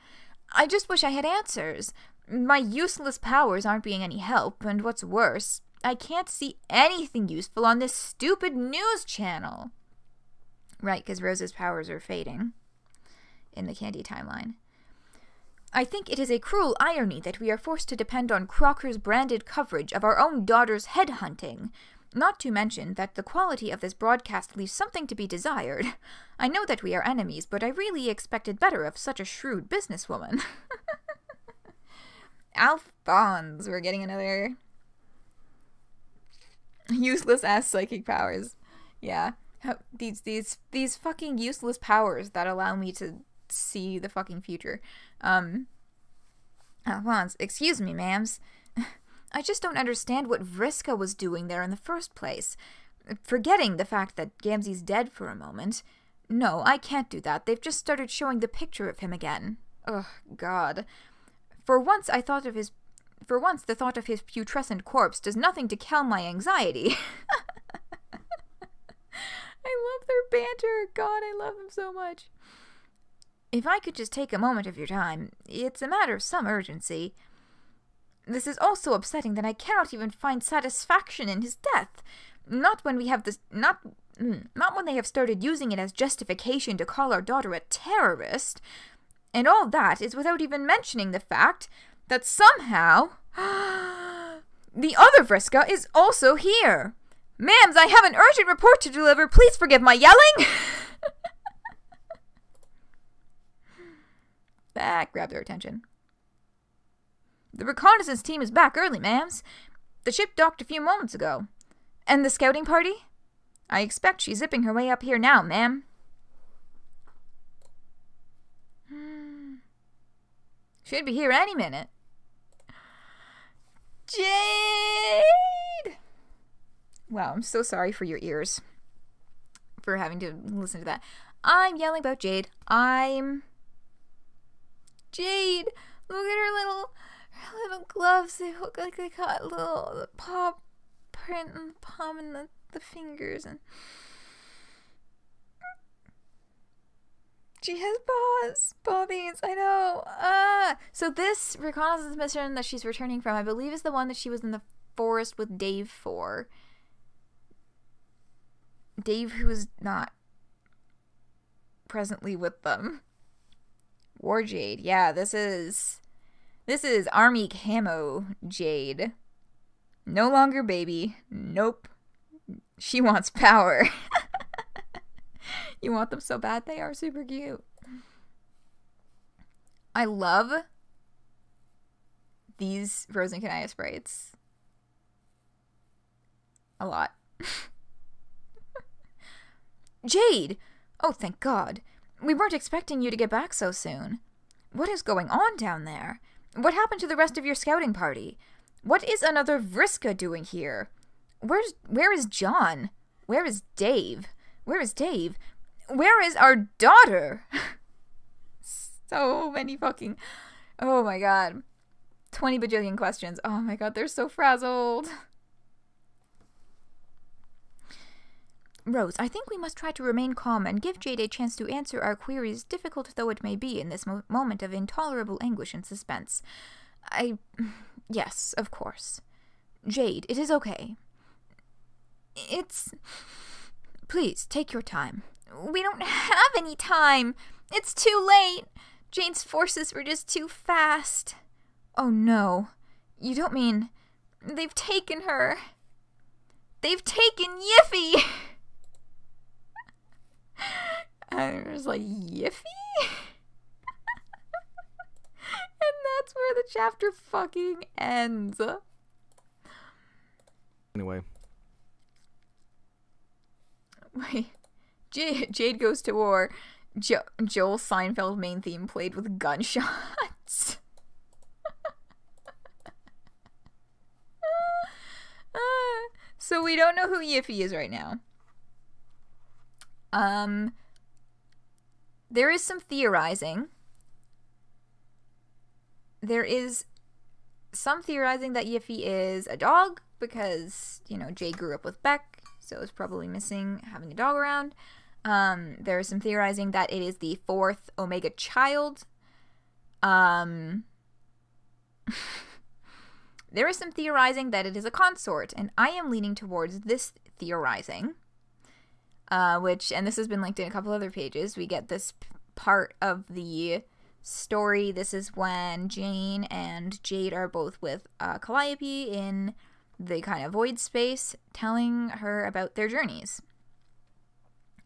I just wish I had answers. My useless powers aren't being any help, and what's worse, I can't see anything useful on this stupid news channel. Right, because Rose's powers are fading in the Candy timeline. I think it is a cruel irony that we are forced to depend on Crocker's branded coverage of our own daughter's headhunting. Not to mention that the quality of this broadcast leaves something to be desired. I know that we are enemies, but I really expected better of such a shrewd businesswoman. Alphonse, we're getting another useless ass psychic powers. Yeah. These fucking useless powers that allow me to see the fucking future. Alphonse, excuse me, ma'ams. I just don't understand what Vriska was doing there in the first place. Forgetting the fact that Gamzee's dead for a moment. No, I can't do that. They've just started showing the picture of him again. Ugh, God. For once, the thought of his putrescent corpse does nothing to calm my anxiety. I love their banter. God, I love them so much. If I could just take a moment of your time, it's a matter of some urgency. This is also upsetting that I cannot even find satisfaction in his death. Not when we have Not when they have started using it as justification to call our daughter a terrorist. And all that is without even mentioning the fact that somehow the other Vriska is also here. Ma'ams, I have an urgent report to deliver. Please forgive my yelling. That grabbed their attention. The reconnaissance team is back early, ma'ams. The ship docked a few moments ago. And the scouting party? I expect she's zipping her way up here now, ma'am. Should be here any minute. Jade! Wow, I'm so sorry for your ears. For having to listen to that. I'm yelling about Jade. Jade! Look at her little gloves. They look like they got a little paw print on the palm and the fingers. And she has paw beads. I know. So this reconnaissance mission that she's returning from, I believe, is the one that she was in the forest with Dave for. Dave, who is not presently with them. War Jade. Yeah, this is Army Camo Jade. No longer baby. Nope. She wants power. You want them so bad. They are super cute. I love these Frozen Kanaya sprites a lot. Jade! Oh, thank God. We weren't expecting you to get back so soon. What is going on down there? What happened to the rest of your scouting party? What is another Vriska doing here? Where is John? Where is Dave? Where is Dave? Where is our daughter? So many fucking... Oh my God. 20 bajillion questions. Oh my God, they're so frazzled. Rose, I think we must try to remain calm and give Jade a chance to answer our queries, difficult though it may be in this moment of intolerable anguish and suspense. Yes, of course. Jade, it is okay. Please, take your time. We don't have any time. It's too late. Jane's forces were just too fast. Oh no. You don't mean... They've taken her. They've taken Yiffy! I was like, Yiffy? And that's where the chapter fucking ends. Anyway. Wait. Jade goes to war. Joel Seinfeld main theme played with gunshots. So we don't know who Yiffy is right now. There is some theorizing. There is some theorizing that Yiffy is a dog because, you know, Jade grew up with Beck, so it's probably missing having a dog around. There is some theorizing that it is the fourth Omega child. There is some theorizing that it is a consort, and I am leaning towards this theorizing. And this has been linked in a couple other pages. We get this part of the story. This is when Jane and Jade are both with Calliope in the kind of void space, telling her about their journeys.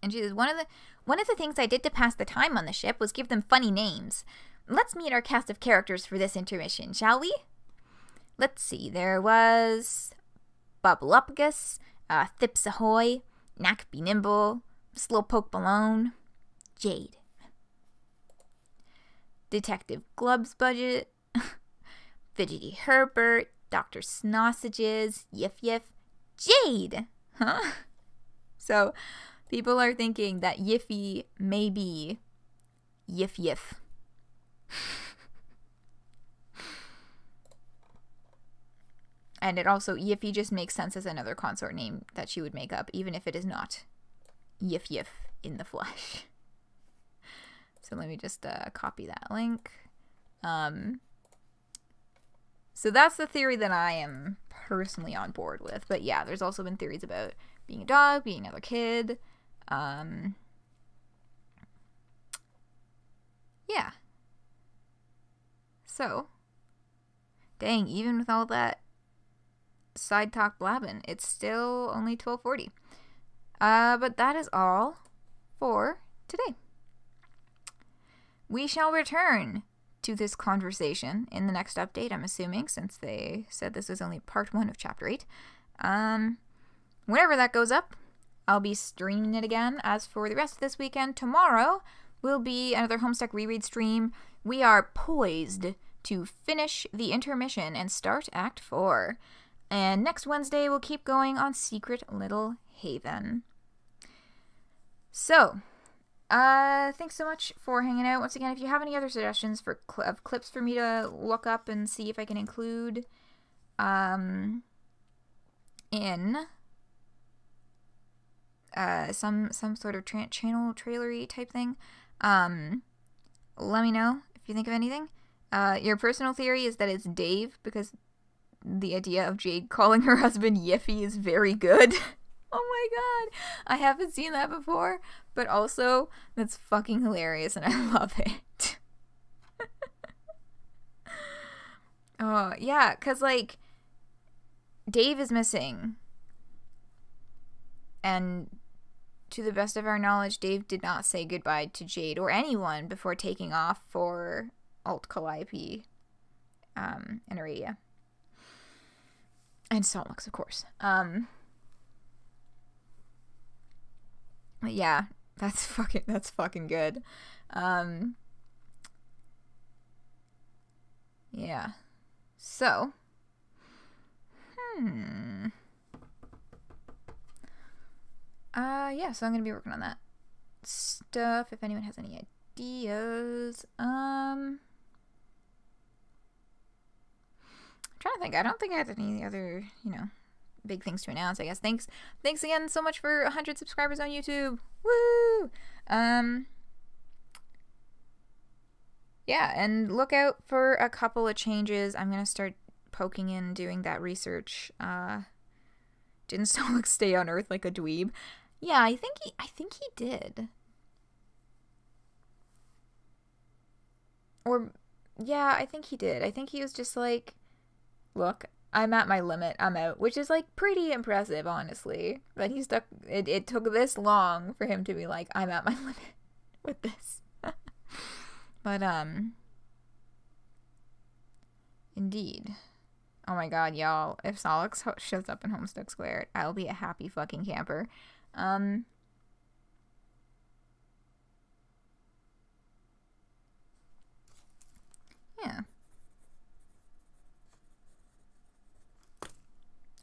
And she says, one of the things I did to pass the time on the ship was give them funny names. Let's meet our cast of characters for this intermission, shall we? Let's see. There was Bubblupgus, Thips Ahoy, Knack Be Nimble, Slowpoke Balone, Jade, Detective Glub's Budget, Fidgety Herbert, Dr. Snossages, Yiff Yiff, Jade! Huh? So, people are thinking that Yiffy may be Yiff Yiff. And it also, Yiffy just makes sense as another consort name that she would make up, even if it is not Yiff Yiff in the flesh. So let me just copy that link. So that's the theory that I am personally on board with. But yeah, there's also been theories about being a dog, being another kid. Yeah. So, dang, even with all that side talk blabbing, it's still only 12:40. But that is all for today. We shall return to this conversation in the next update, I'm assuming, since they said this was only part 1 of chapter 8. Whenever that goes up, I'll be streaming it again. As for the rest of this weekend, tomorrow will be another Homestuck reread stream. We are poised to finish the intermission and start Act 4. And next Wednesday, we'll keep going on Secret Little Haven. So, thanks so much for hanging out. Once again, if you have any other suggestions for clips for me to look up and see if I can include in some sort of channel trailery type thing, let me know if you think of anything. Your personal theory is that it's Dave, because the idea of Jade calling her husband Yiffy is very good. Oh my god, I haven't seen that before, but also, that's fucking hilarious and I love it. Oh, yeah, because, like, Dave is missing. And to the best of our knowledge, Dave did not say goodbye to Jade or anyone before taking off for Alt Calliope and Aradia. And Solix, of course. But yeah, that's fucking good. Yeah. So, yeah, so I'm gonna be working on that stuff if anyone has any ideas. I'm trying to think. I don't think I have any other, big things to announce, I guess. Thanks again so much for 100 subscribers on YouTube. Woo! Yeah, and look out for a couple of changes. I'm gonna start poking in, doing that research. Didn't Solix stay on Earth like a dweeb? Yeah, I think he did. Or, yeah, I think he did. I think he was just like, look, I'm at my limit, I'm out. Which is, like, pretty impressive, honestly. That he stuck, it took this long for him to be like, I'm at my limit with this. But, indeed. Oh my god, y'all, if Solix shows up in Homestuck Squared, I'll be a happy fucking camper. Yeah.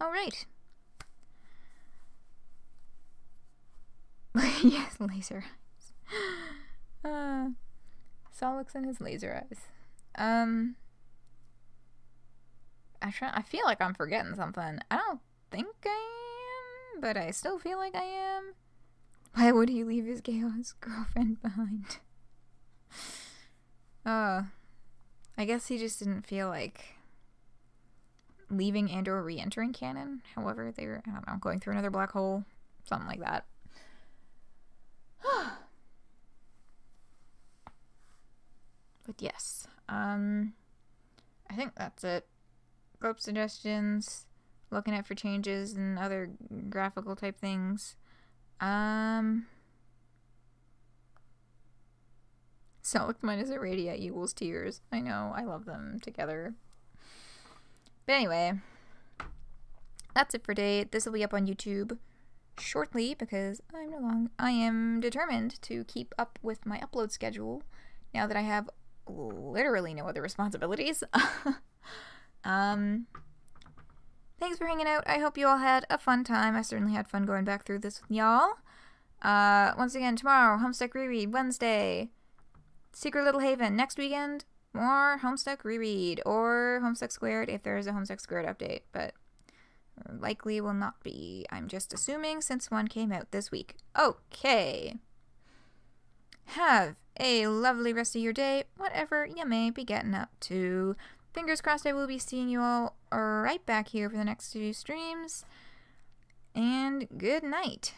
Alright. Yes, laser eyes. Solix and his laser eyes. I feel like I'm forgetting something. I don't think I am, but I still feel like I am. Why would he leave his Chaos girlfriend behind? I guess he just didn't feel like leaving and or re-entering canon. However, they were, I don't know, going through another black hole. Something like that. But yes. I think that's it. Clip suggestions. Looking at for changes and other graphical type things. Solix minus Aradia equals tears. I know, I love them together. But anyway, that's it for today. This will be up on YouTube shortly because I am determined to keep up with my upload schedule now that I have literally no other responsibilities. Thanks for hanging out. I hope you all had a fun time. I certainly had fun going back through this with y'all. Once again, tomorrow, Homestuck Reread. Wednesday, Secret Little Haven. Next weekend, more Homestuck Reread. Or Homestuck Squared if there is a Homestuck Squared update. But likely will not be. I'm just assuming since one came out this week. Okay. Have a lovely rest of your day, whatever you may be getting up to. Fingers crossed I will be seeing you all right back here for the next 2 streams. and good night.